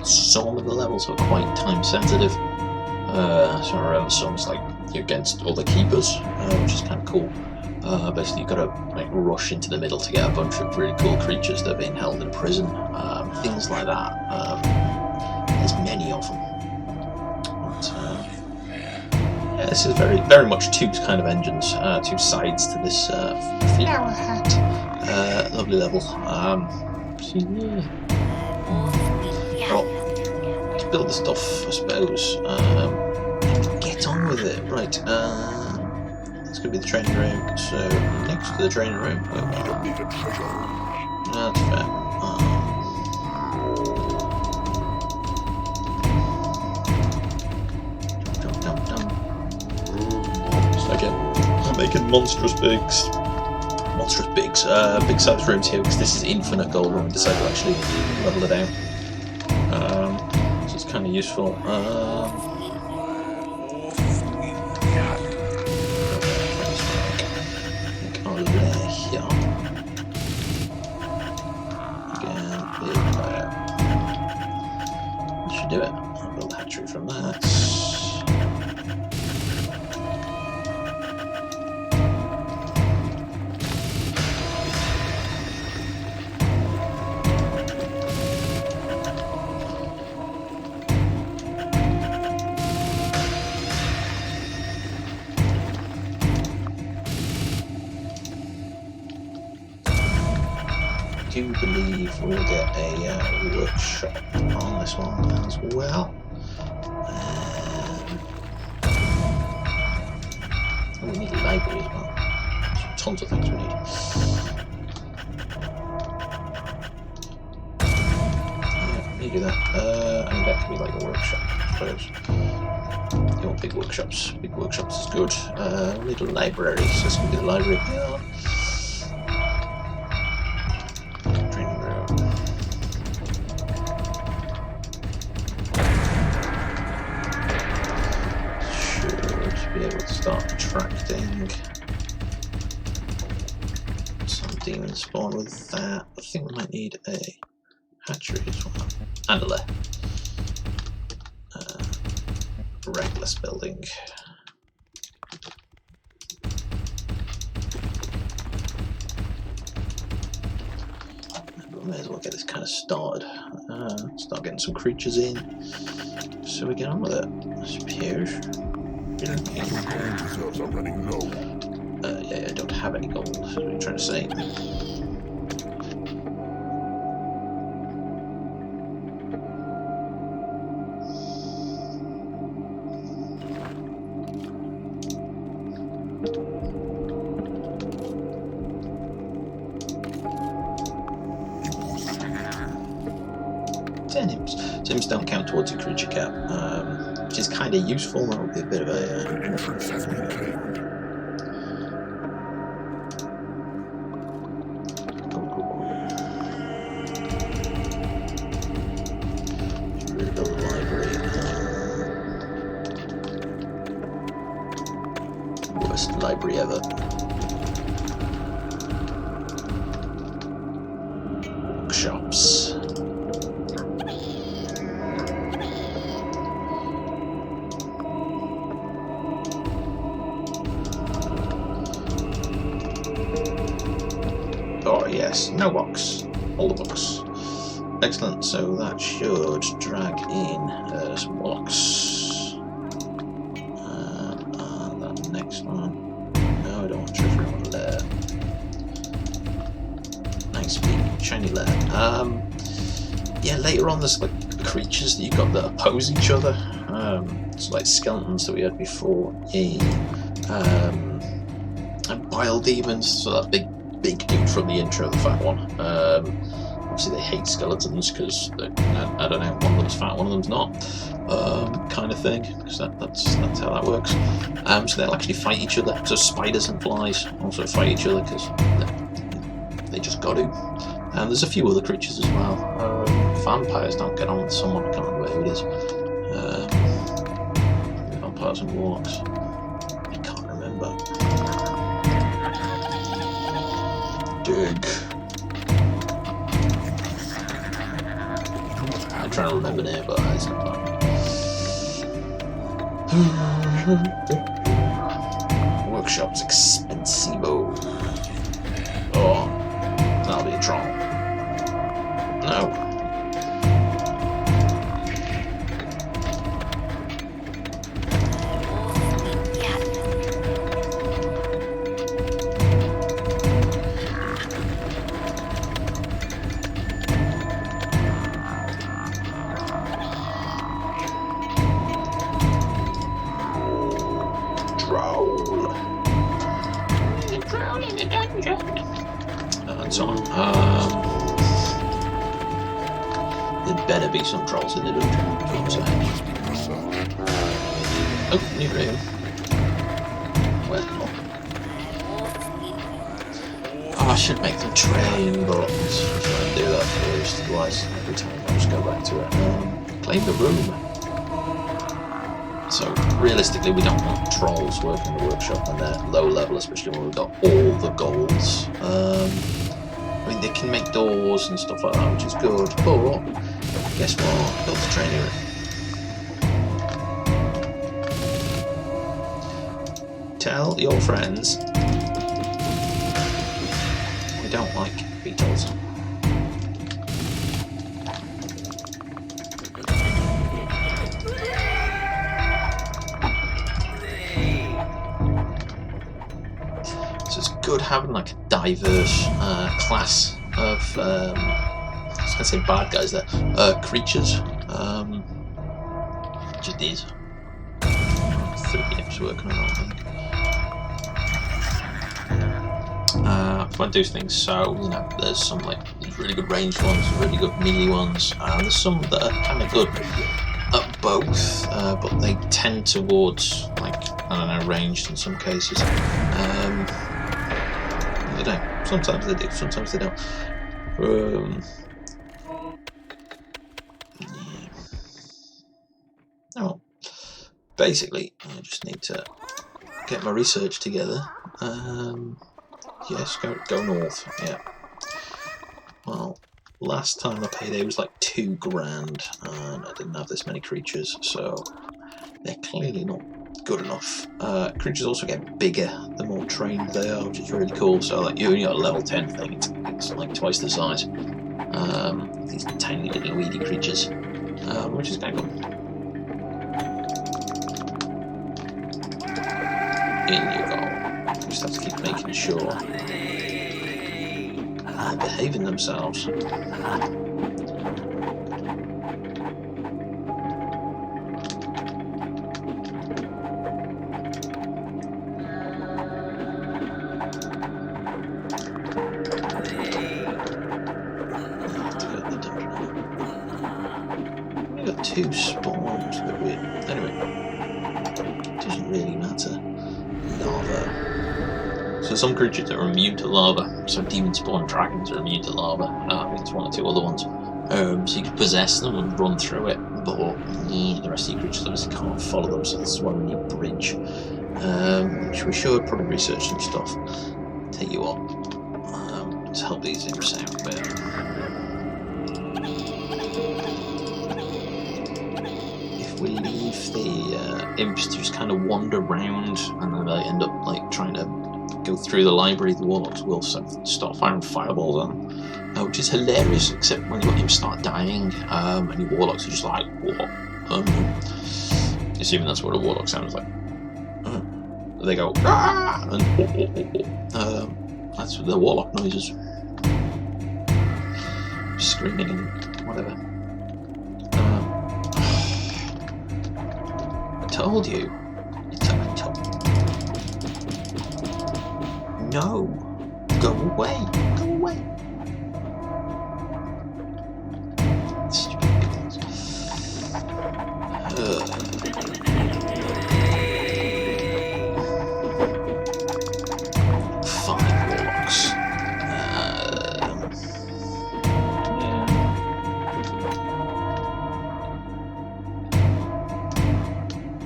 Some of the levels are quite time sensitive. So I remember some's like you're against other keepers, which is kind of cool. Basically, you've got to like rush into the middle to get a bunch of really cool creatures that are being held in prison. Things like that. there's many of them. But, yeah, this is very much two kind of engines, two sides to this flower hat. Lovely level. So yeah. Well, to build the stuff, I suppose. Get on with it. Right. It's going to be the training room. So next to the training room. You don't need a treasure. That's fair. So again, I'm making monstrous big size rooms here because this is infinite gold when we decide to actually level it out. So it's kind of useful. Here. Again, big layer. That should do it. I'll build a hatchery from that. I do believe we'll get a workshop on this one as well. We need a library as well. There's tons of things we need. Yeah, you do that. And that can be like a workshop, I suppose. You want big workshops. Big workshops is good. We need a library, so this can be the library. Yeah. Be able to start attracting some demons spawn with that. I think we might need a hatchery as well, and a lair. Reckless building. But we may as well get this kind of started. Start getting some creatures in, so we get on with it. I suppose. Your gold reserves are running low. Yeah, I don't have any gold. That's what you're trying to say. Tims don't count towards your creature cap. Which is kind of useful. That would be a bit of a. An entrance has been claimed. Rebuild the library. Worst library ever. Workshops. Oh yes, no box. All the books. Excellent, so that should drag in some blocks. And that next one. No, I don't want treasure, I want lair. Nice big shiny lair. Yeah, later on there's like creatures that you've got that oppose each other. It's like skeletons that we had before in and bile demons, so that big dude from the intro, the fat one. Obviously they hate skeletons because I don't know, one of them's fat, one of them's not, kind of thing, because that's how that works. So they'll actually fight each other. So spiders and flies also fight each other because they just got to. And there's a few other creatures as well. Vampires don't get on with someone, I can't remember who it is. Vampires and warlocks. I can't remember. Dig. I'm trying to remember now, but it's not fun. Workshop's expensivo. Oh, that'll be a troll. No. there better be some trolls in the dungeon. That's what I'm saying. Oh, new room. Well, oh, I should make them train, but I'm trying to do that first. Otherwise, every time I just go back to it. Claim the room. So realistically, we don't want trolls working in the workshop when they're low level, especially when we've got all the golds. I mean, they can make doors and stuff like that, which is good, but guess what? Build the training room. Tell your friends we don't like beetles. So it's good having like a diverse class of I was gonna say bad guys there, creatures. Which is these. 3 games working on, I think. If I do things so, you know, there's some like really good ranged ones, really good melee ones, and there's some that are kind of good at both, but they tend towards like, I don't know, ranged in some cases. They don't. Sometimes they do, sometimes they don't. Yeah. Oh, basically, I just need to get my research together. Yes, go north. Yeah. Well, last time I paid it was like $2 grand, and I didn't have this many creatures, so they're clearly not good enough. Creatures also get bigger the more trained they are, which is really cool. So like you only got a level 10 thing, it's like twice the size. These tiny little weedy creatures, which is kind of cool. In you go. Just have to keep making sure they're behaving themselves. We've got 2 spawns, but weird. Anyway, it doesn't really matter. Lava. So some creatures are immune to lava. So demon spawn dragons are immune to lava. I think there's 1 or 2 other ones. So you can possess them and run through it, but the rest of your creatures obviously can't follow them. So this is why we need bridge, which we should probably research some stuff. Tell you what, let's help these imps out a bit. If we leave the imps to just kind of wander around and then they end up like trying to go through the library, the warlocks will start firing fireballs on them, which is hilarious, except when your imps start dying and your warlocks are just like, what? Assuming that's what a warlock sounds like. They go, ah! And that's the warlock noises. Screaming and whatever. I told you. No! Go away! Go away! Stupid pickles. Fine, warlocks.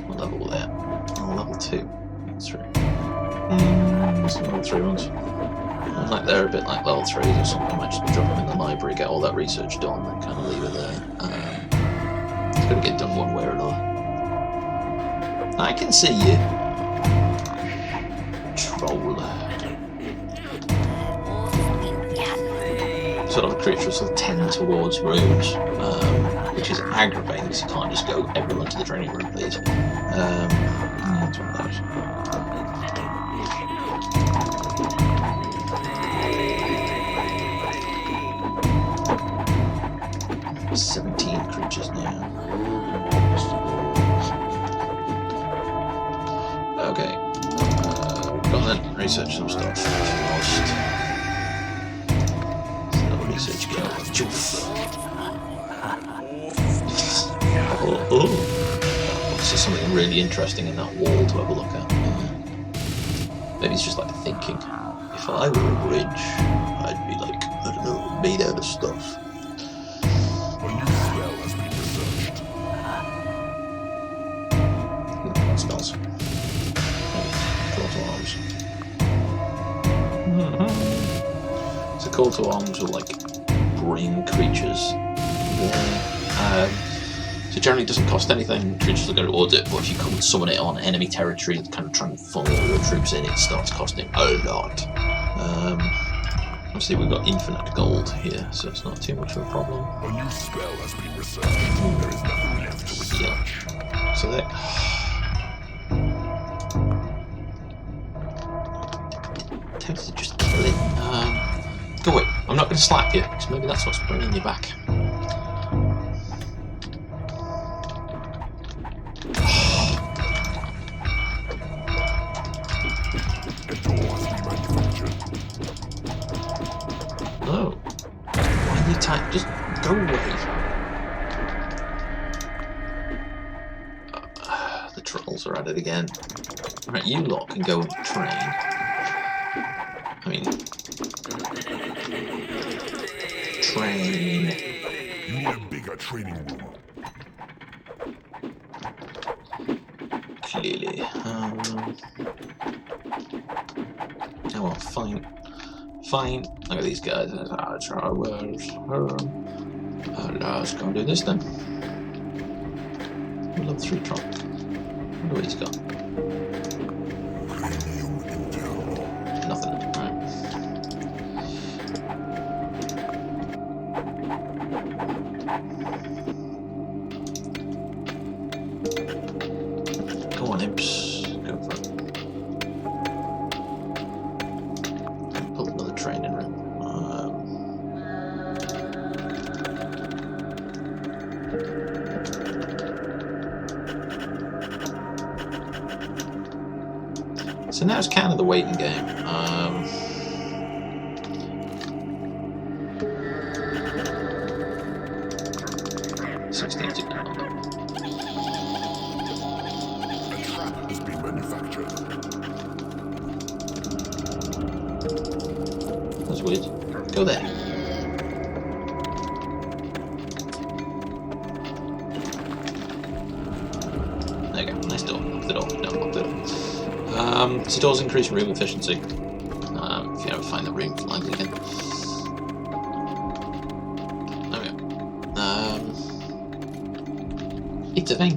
What level were they at? Oh, level 2. That's right. Some level 3 ones. Like they're a bit like level 3s or something. I might just drop them in the library, get all that research done, and kind of leave it there. It's got to get done one way or another. I can see you, troll. Sort of a creature will tend towards rooms, which is aggravating because you can't just go everyone to the training room, please. It's one of those. 17 creatures now. Okay. Go on then, research some stuff. Lost. So research go. Joof. This is something really interesting in that wall to have a look at. Maybe it's just like thinking. If I were a bridge, I'd be like, I don't know, made out of stuff. A new spell has been researched. What spells? Call to arms. So call to arms will like bring creatures. So generally it doesn't cost anything, creatures will go towards it, but if you come and summon it on enemy territory and kind of try and funnel your troops in, it starts costing a lot. Obviously we've got infinite gold here, so it's not too much of a problem. A new spell has been researched. There is nothing left to research. Yeah. So there. Tempted to just kill it. Go away. I'm not going to slap you, because maybe that's what's bringing you back. No. Why are you tight? Just go away. The trolls are at it again. Right, you lot can go and train. I mean, train. You need a bigger training room. Clearly. Oh well, fine. Fine. Look at these guys. Let's go and do this then. We love 3 trunk. Wonder what he's got. Nothing. Right. Go on, imps. Go for it. Pull another training room. So now it's kind of the waiting game. 16 to go. A trap has been manufactured. That's weird. Go there. There you go. Nice door. Lock the door. No, lock the door. So doors increase room efficiency. If you ever find the room flagged again. There we go. It's a thing.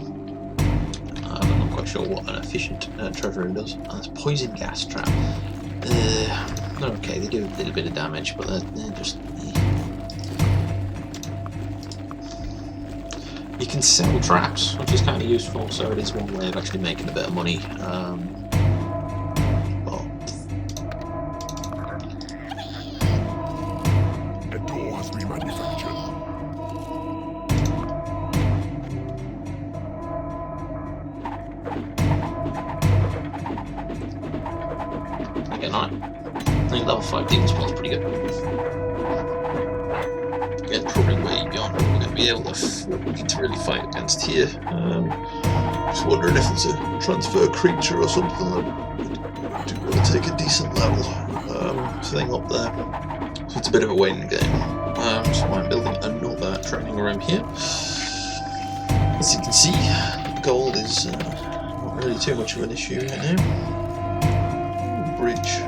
I'm not quite sure what an efficient treasure room does. That's poison gas trap. They're okay, they do a little bit of damage, but they're just... You can sell traps, which is kind of useful, so it is one way of actually making a bit of money. A door has been manufactured. Okay, alright. I think level 5 demon spell's pretty good. Again, probably way beyond what we're going to be able to really fight against here. Just wondering if it's a transfer creature or something that do want to take a decent level thing up there. So it's a bit of a waiting game. So I'm building another training room here. As you can see, gold is not really too much of an issue right now. Bridge.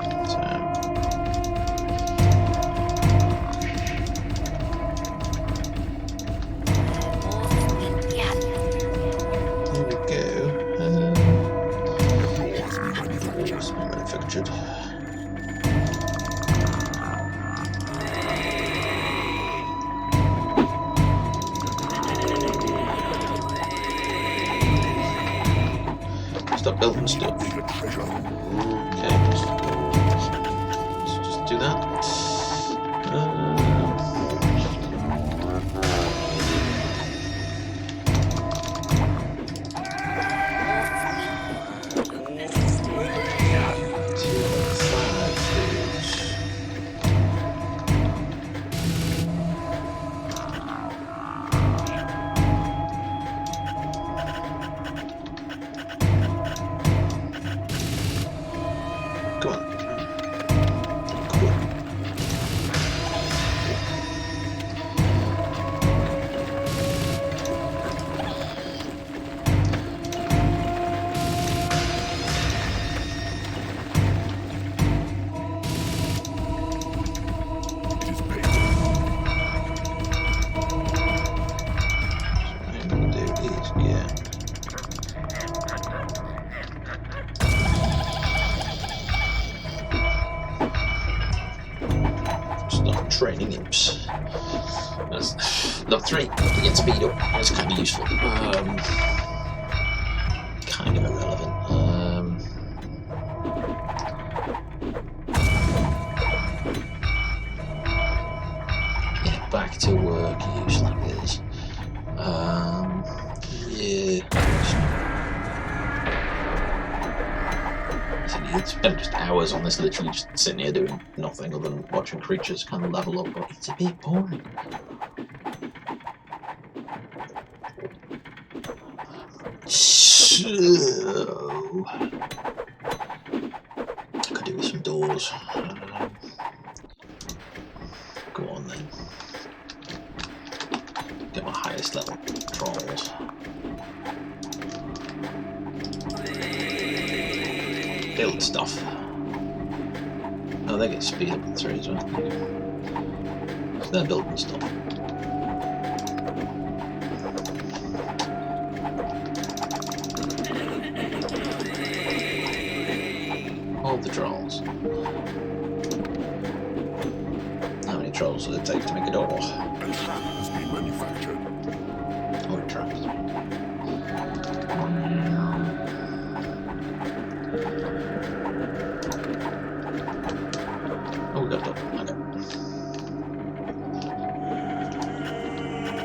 Manufactured. Start building stuff. Okay, let's just do that. training imps. Level 3, to get speed up. That's kind of useful. Kind of irrelevant. Yeah, back to work, usually is. Yeah. You spend just hours on this, literally just sitting here doing nothing other than watching creatures kind of level up, but it's a bit boring. So, I could do with some doors. Go on then. Get my highest level trolls. Build stuff. Oh, they get speed up in 3 as well. So they're building stuff. All the trolls. How many trolls does it take to make a door? A trap has been manufactured. Oh, a trap. Oh, we got that. Okay.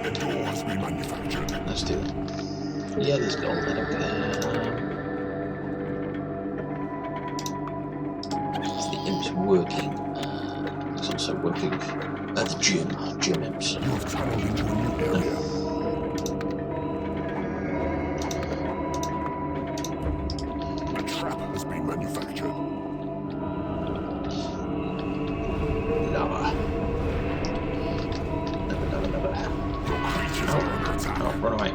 A door has been manufactured. Let's do it. Yeah, there's gold. I don't care. The imp's working. It's also working at the gym imps. You have traveled into a new area. A trap has been manufactured. Lava. Lava. Your creatures are under attack. Oh, run away.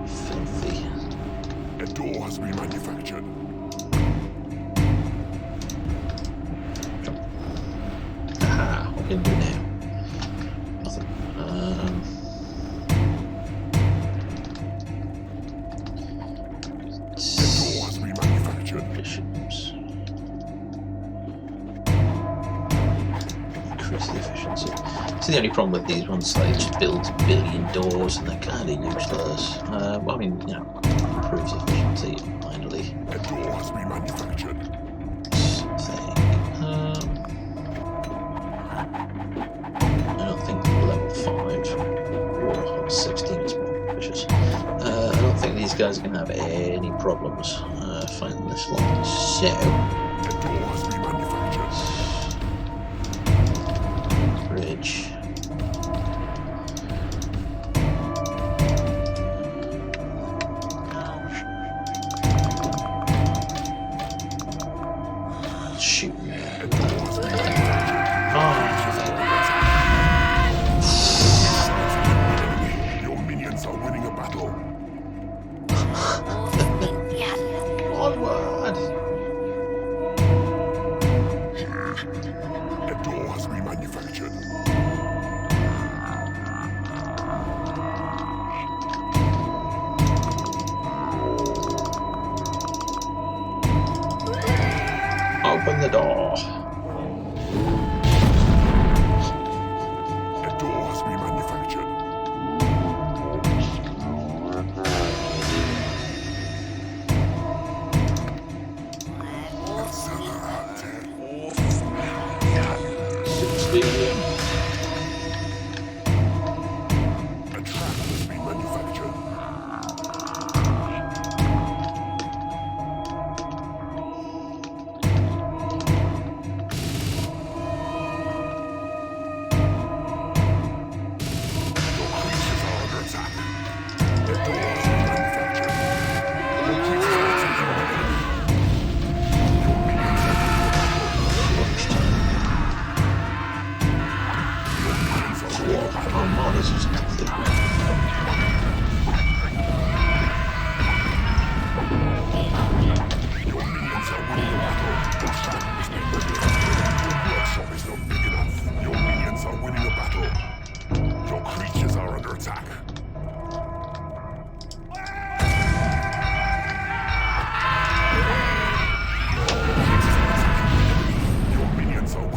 Filthy. A door has been manufactured. Aha, what can we do now? Nothing. A door has been manufactured. Bishops. Increase the efficiency. So the only problem with these ones is they just build a billion doors and they're kind of useless. Well, I mean, you know, improves efficiency finally. A door has been manufactured. I don't think level 5 or 16 is more ambitious. I don't think these guys are going to have any problems finding this one. So, A door has been manufactured. bridge. Shoot me. A door has been manufactured. Your minions are winning a battle. Onward! A door has been manufactured. Open the door. A door has been manufactured. A trap has been manufactured. Your creatures are under attack. A door has been manufactured. Your creatures are taking on the enemy. Your minions are winning a battle. Oh, man, this is nothing. Your minions are winning a battle. The trap has been manufactured. Your workshop is not big enough. Your minions are winning a battle. Your creatures are under attack. Your minions are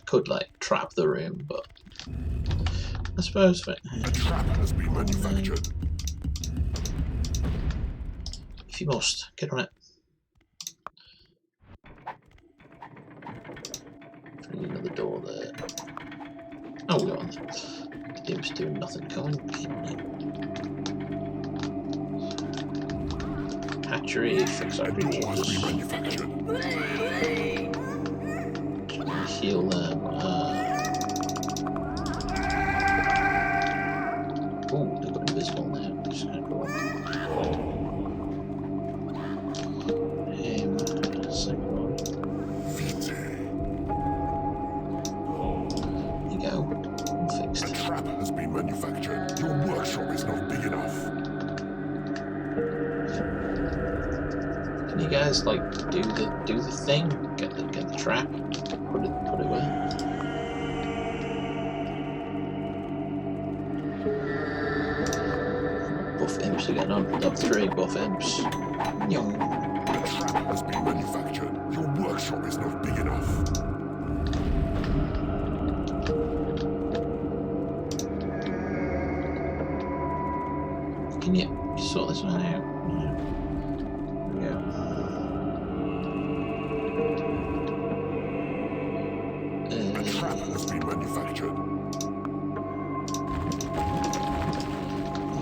could like trap the room, but I suppose A trap has been manufactured. if you must, get on it. Another door there. Oh, we're on. The game's doing nothing. Come on, get on it. Hatchery, fix our Door has creatures. been manufactured. Heal them. Ooh, they've got invisible now, which is kind of cool. Second one. There you go. All fixed. A trap has been manufactured. Your workshop is not big enough. Can you guys like do the thing? Get the trap. Put it where? Buff imps are getting on. Level 3 buff imps. Yum. A trap has been manufactured. Your workshop is not big enough. Can you sort this one out? Yeah. A trap has been manufactured.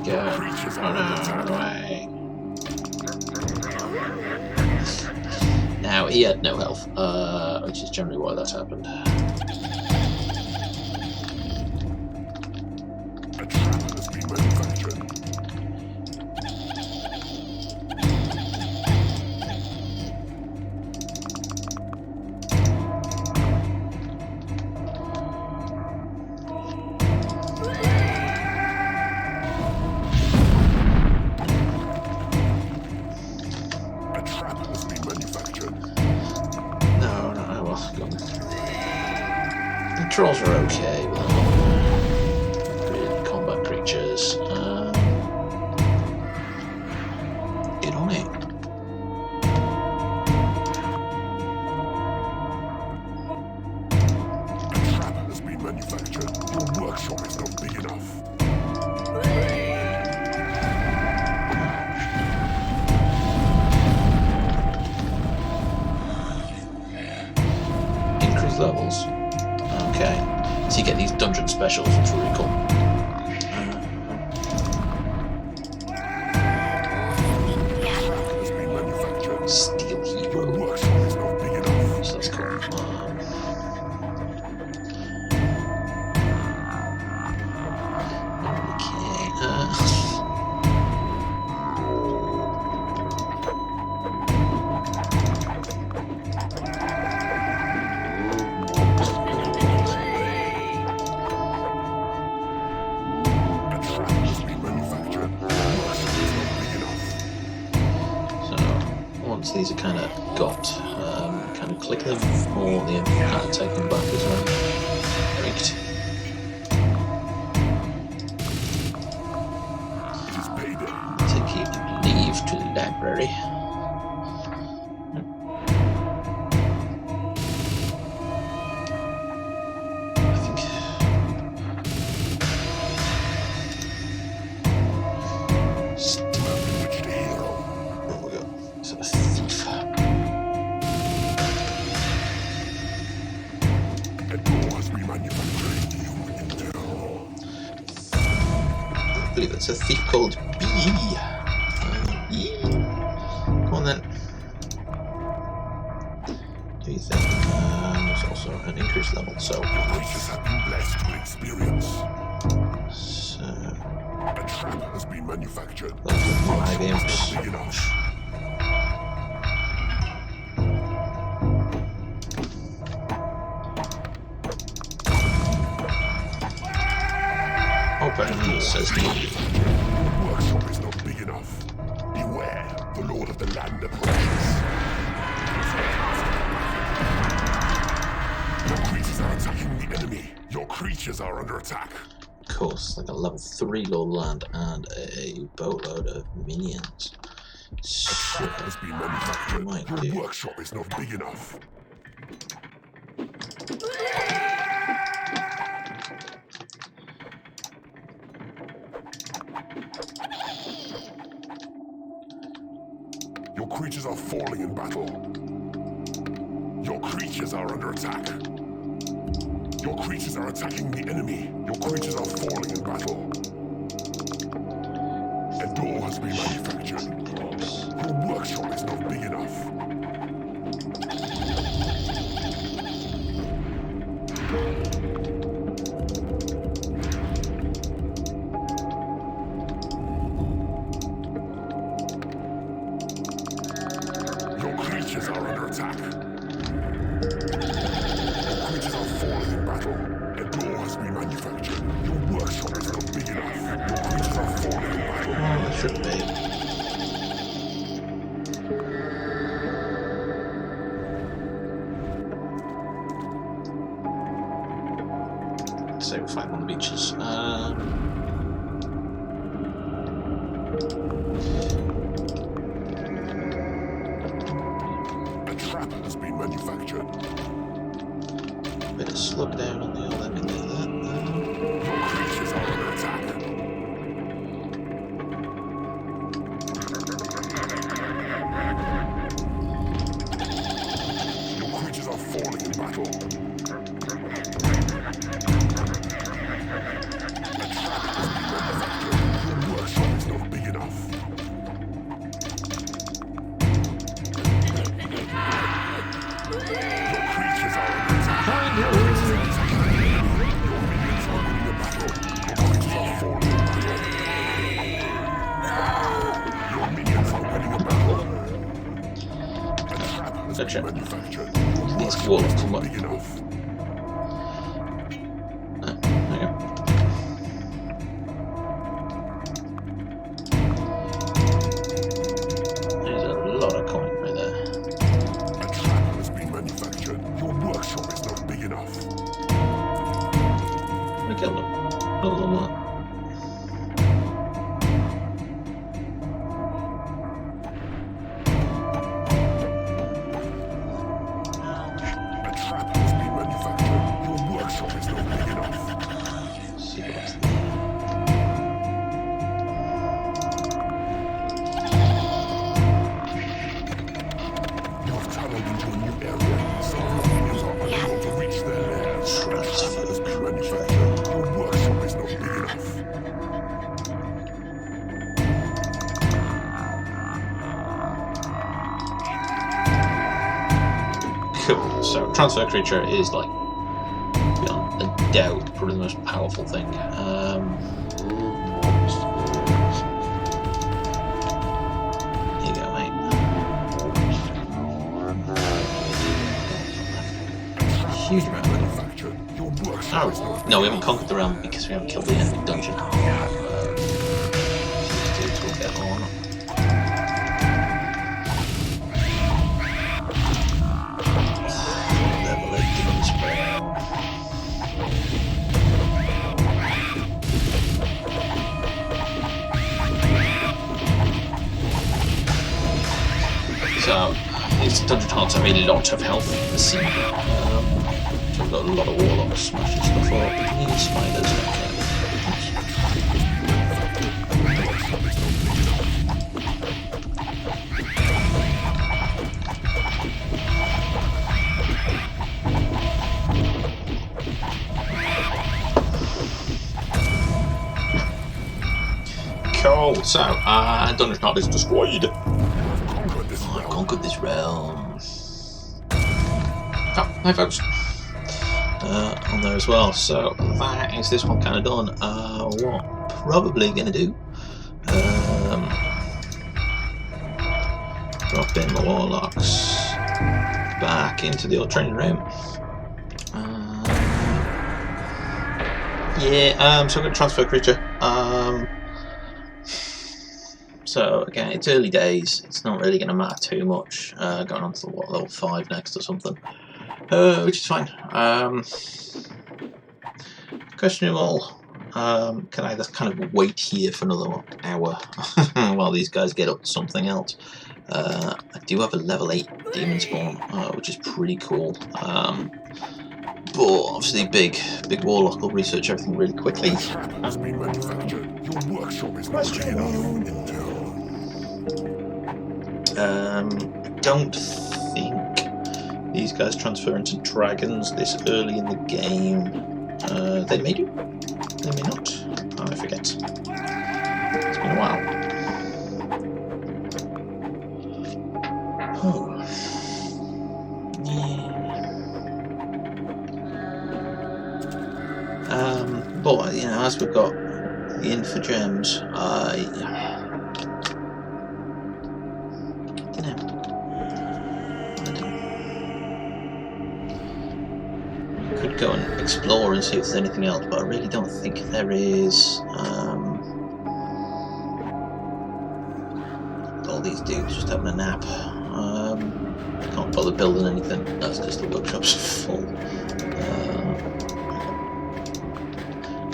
Go. Creatures Oh are no, under attack. away. Now, he had no health, which is generally why that's happened. A trap has been manufactured. A trap has been manufactured. No, well, go on. The trolls are okay, but they're not really combat creatures. Get on it. A trap has been manufactured. Your workshop is not big enough. Increase levels. Okay. So you get these dungeon specials, which are really cool. Has been manufactured. Steel Your Hero. workshop is not big enough. So that's cool. A trap has been manufactured. Your workshop is not big enough. So once these are kind of got, kind of click them, or the kind of take them back as well. Great. It is payday. Take you and leave to the library. I think. Bewitched hero. Oh my god, it's a thief. A door has been manufactured. You enter. I believe it's a thief called B. Come on then. Do you think? There's also an increased level, so. Creatures have been blessed with experience. So A trap has been manufactured. those are 5 Not imps. big enough. Open, says he. Your workshop is not big enough. Beware, the lord of the land approaches. Your creatures are attacking the enemy. Your creatures are under attack. Of course, like a level 3 Lord Land and a boatload of minions. A So, trap has been manufactured. Might Your do. workshop is not big enough. creatures are falling in battle. Your creatures are under attack. Your creatures are attacking the enemy. Your creatures are falling in battle. A door has been manufactured. Your workshop is not big enough. Your creatures are under attack. Your creatures are falling in battle. A door has been manufactured. Your workshop is not big enough. Your creatures are falling in battle. Well, it should be. So we'll fight on the beaches. A trap has been manufactured. Bit of slug down on the old enemy there. Your creatures are under attack. Your creatures are falling in battle. A trap has been manufactured. Your workshop is not big enough. Your creatures are under attack. Your creatures are attacking the enemy. Your minions are winning the battle. Your creatures are falling in battle. Your minions are winning a battle. A trap has Gotcha. been manufactured. These Your wolves workshop is come not up. big enough. Okay. There's a lot of coin right there. A trap has been manufactured. Your workshop is not big enough. I killed him. Another one more. A trap has been manufactured. Your workshop is not big enough. See what's there. You have tunneled into a new area. Some of your minions are unable to reach their lairs. A trap has been manufactured. Your workshop is not big enough. Cool. So transfer creature is like beyond a doubt probably the most powerful thing. Here you go, mate. Huge amount of money. Manufactured. Your workshop is Oh not no, we haven't conquered the realm because we haven't killed the enemy dungeon. We'll get on. Level 8 demon spell. So, these dungeon hearts have a lot of health, you can see. So we've got a lot of warlocks smashing stuff up. These spiders, okay. Cool, so, dungeon heart is destroyed. conquered this I've realm. conquered this realm. Oh, hi folks. On there as well. So that is this one kind of done. What I'm probably going to do, drop in my warlocks back into the old training room. So I'm going to transfer creature. So again, it's early days. It's not really going to matter too much. Going on to what, level 5 next or something, which is fine. Questionable. Can I just kind of wait here for another hour while these guys get up to something else? I do have a level 8 demon spawn, which is pretty cool. But obviously, big warlock will research everything really quickly. A trap has been manufactured. Your workshop is not big enough. Don't think these guys transfer into dragons this early in the game. They may do, they may not. I forget. It's been a while. Oh. Yeah. But you know, as we've got the info gems, I don't know. Could go and explore and see if there's anything else, but I really don't think there is. All these dudes just having a nap. I can't bother building anything. That's just the workshop's full.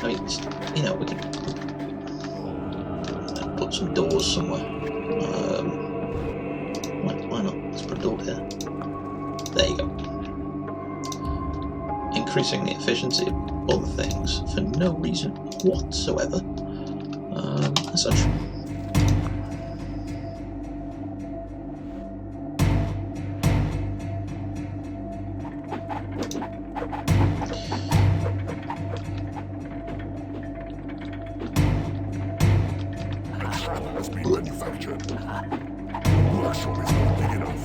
I mean, you know, we could put some doors somewhere. Why not? Let's put a door here. There you go. Increasing the efficiency of other things for no reason whatsoever. As such. Has been manufactured. The workshop is not big enough.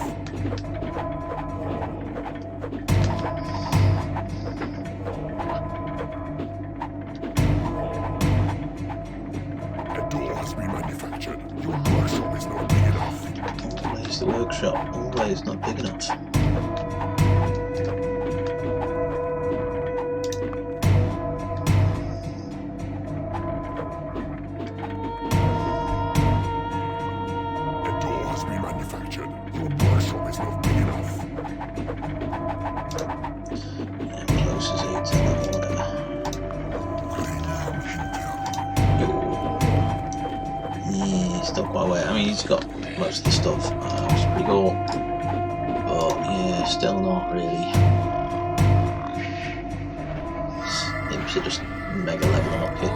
A door has been manufactured. Your workshop is not big enough. Always the workshop, always not big enough. Your workshop is not big enough. Yeah, close as 8 to level, whatever. Yeah, still quite a way. I mean, he's got most of the stuff, which is pretty cool. But yeah, still not really. Imps are just mega leveling up here.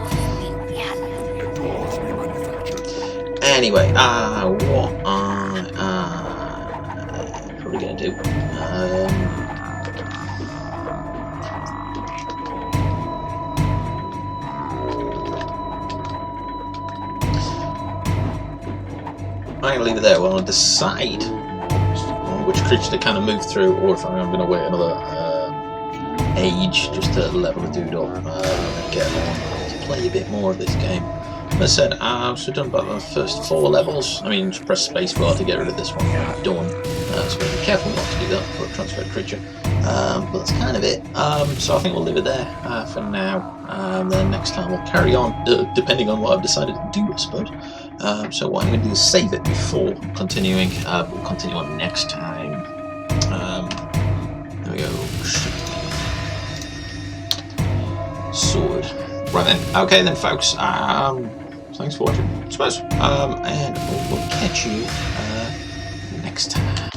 Anyway, what probably gonna do. I'm gonna leave it there. Well, I'll decide which creature to kind of move through, or if I'm gonna wait another age just to level the dude up and get on to play a bit more of this game. As I said, I've done about the first 4 levels. I mean, just press spacebar to get rid of this one. Done. So be careful not to do that for a transferred creature. But that's kind of it. So I think we'll leave it there for now. Then next time we'll carry on, depending on what I've decided to do, I suppose. So what I'm going to do is save it before continuing. We'll continue on next time. There we go. Sword. Right then. Okay then, folks. Thanks for watching, I suppose. And we'll catch you next time.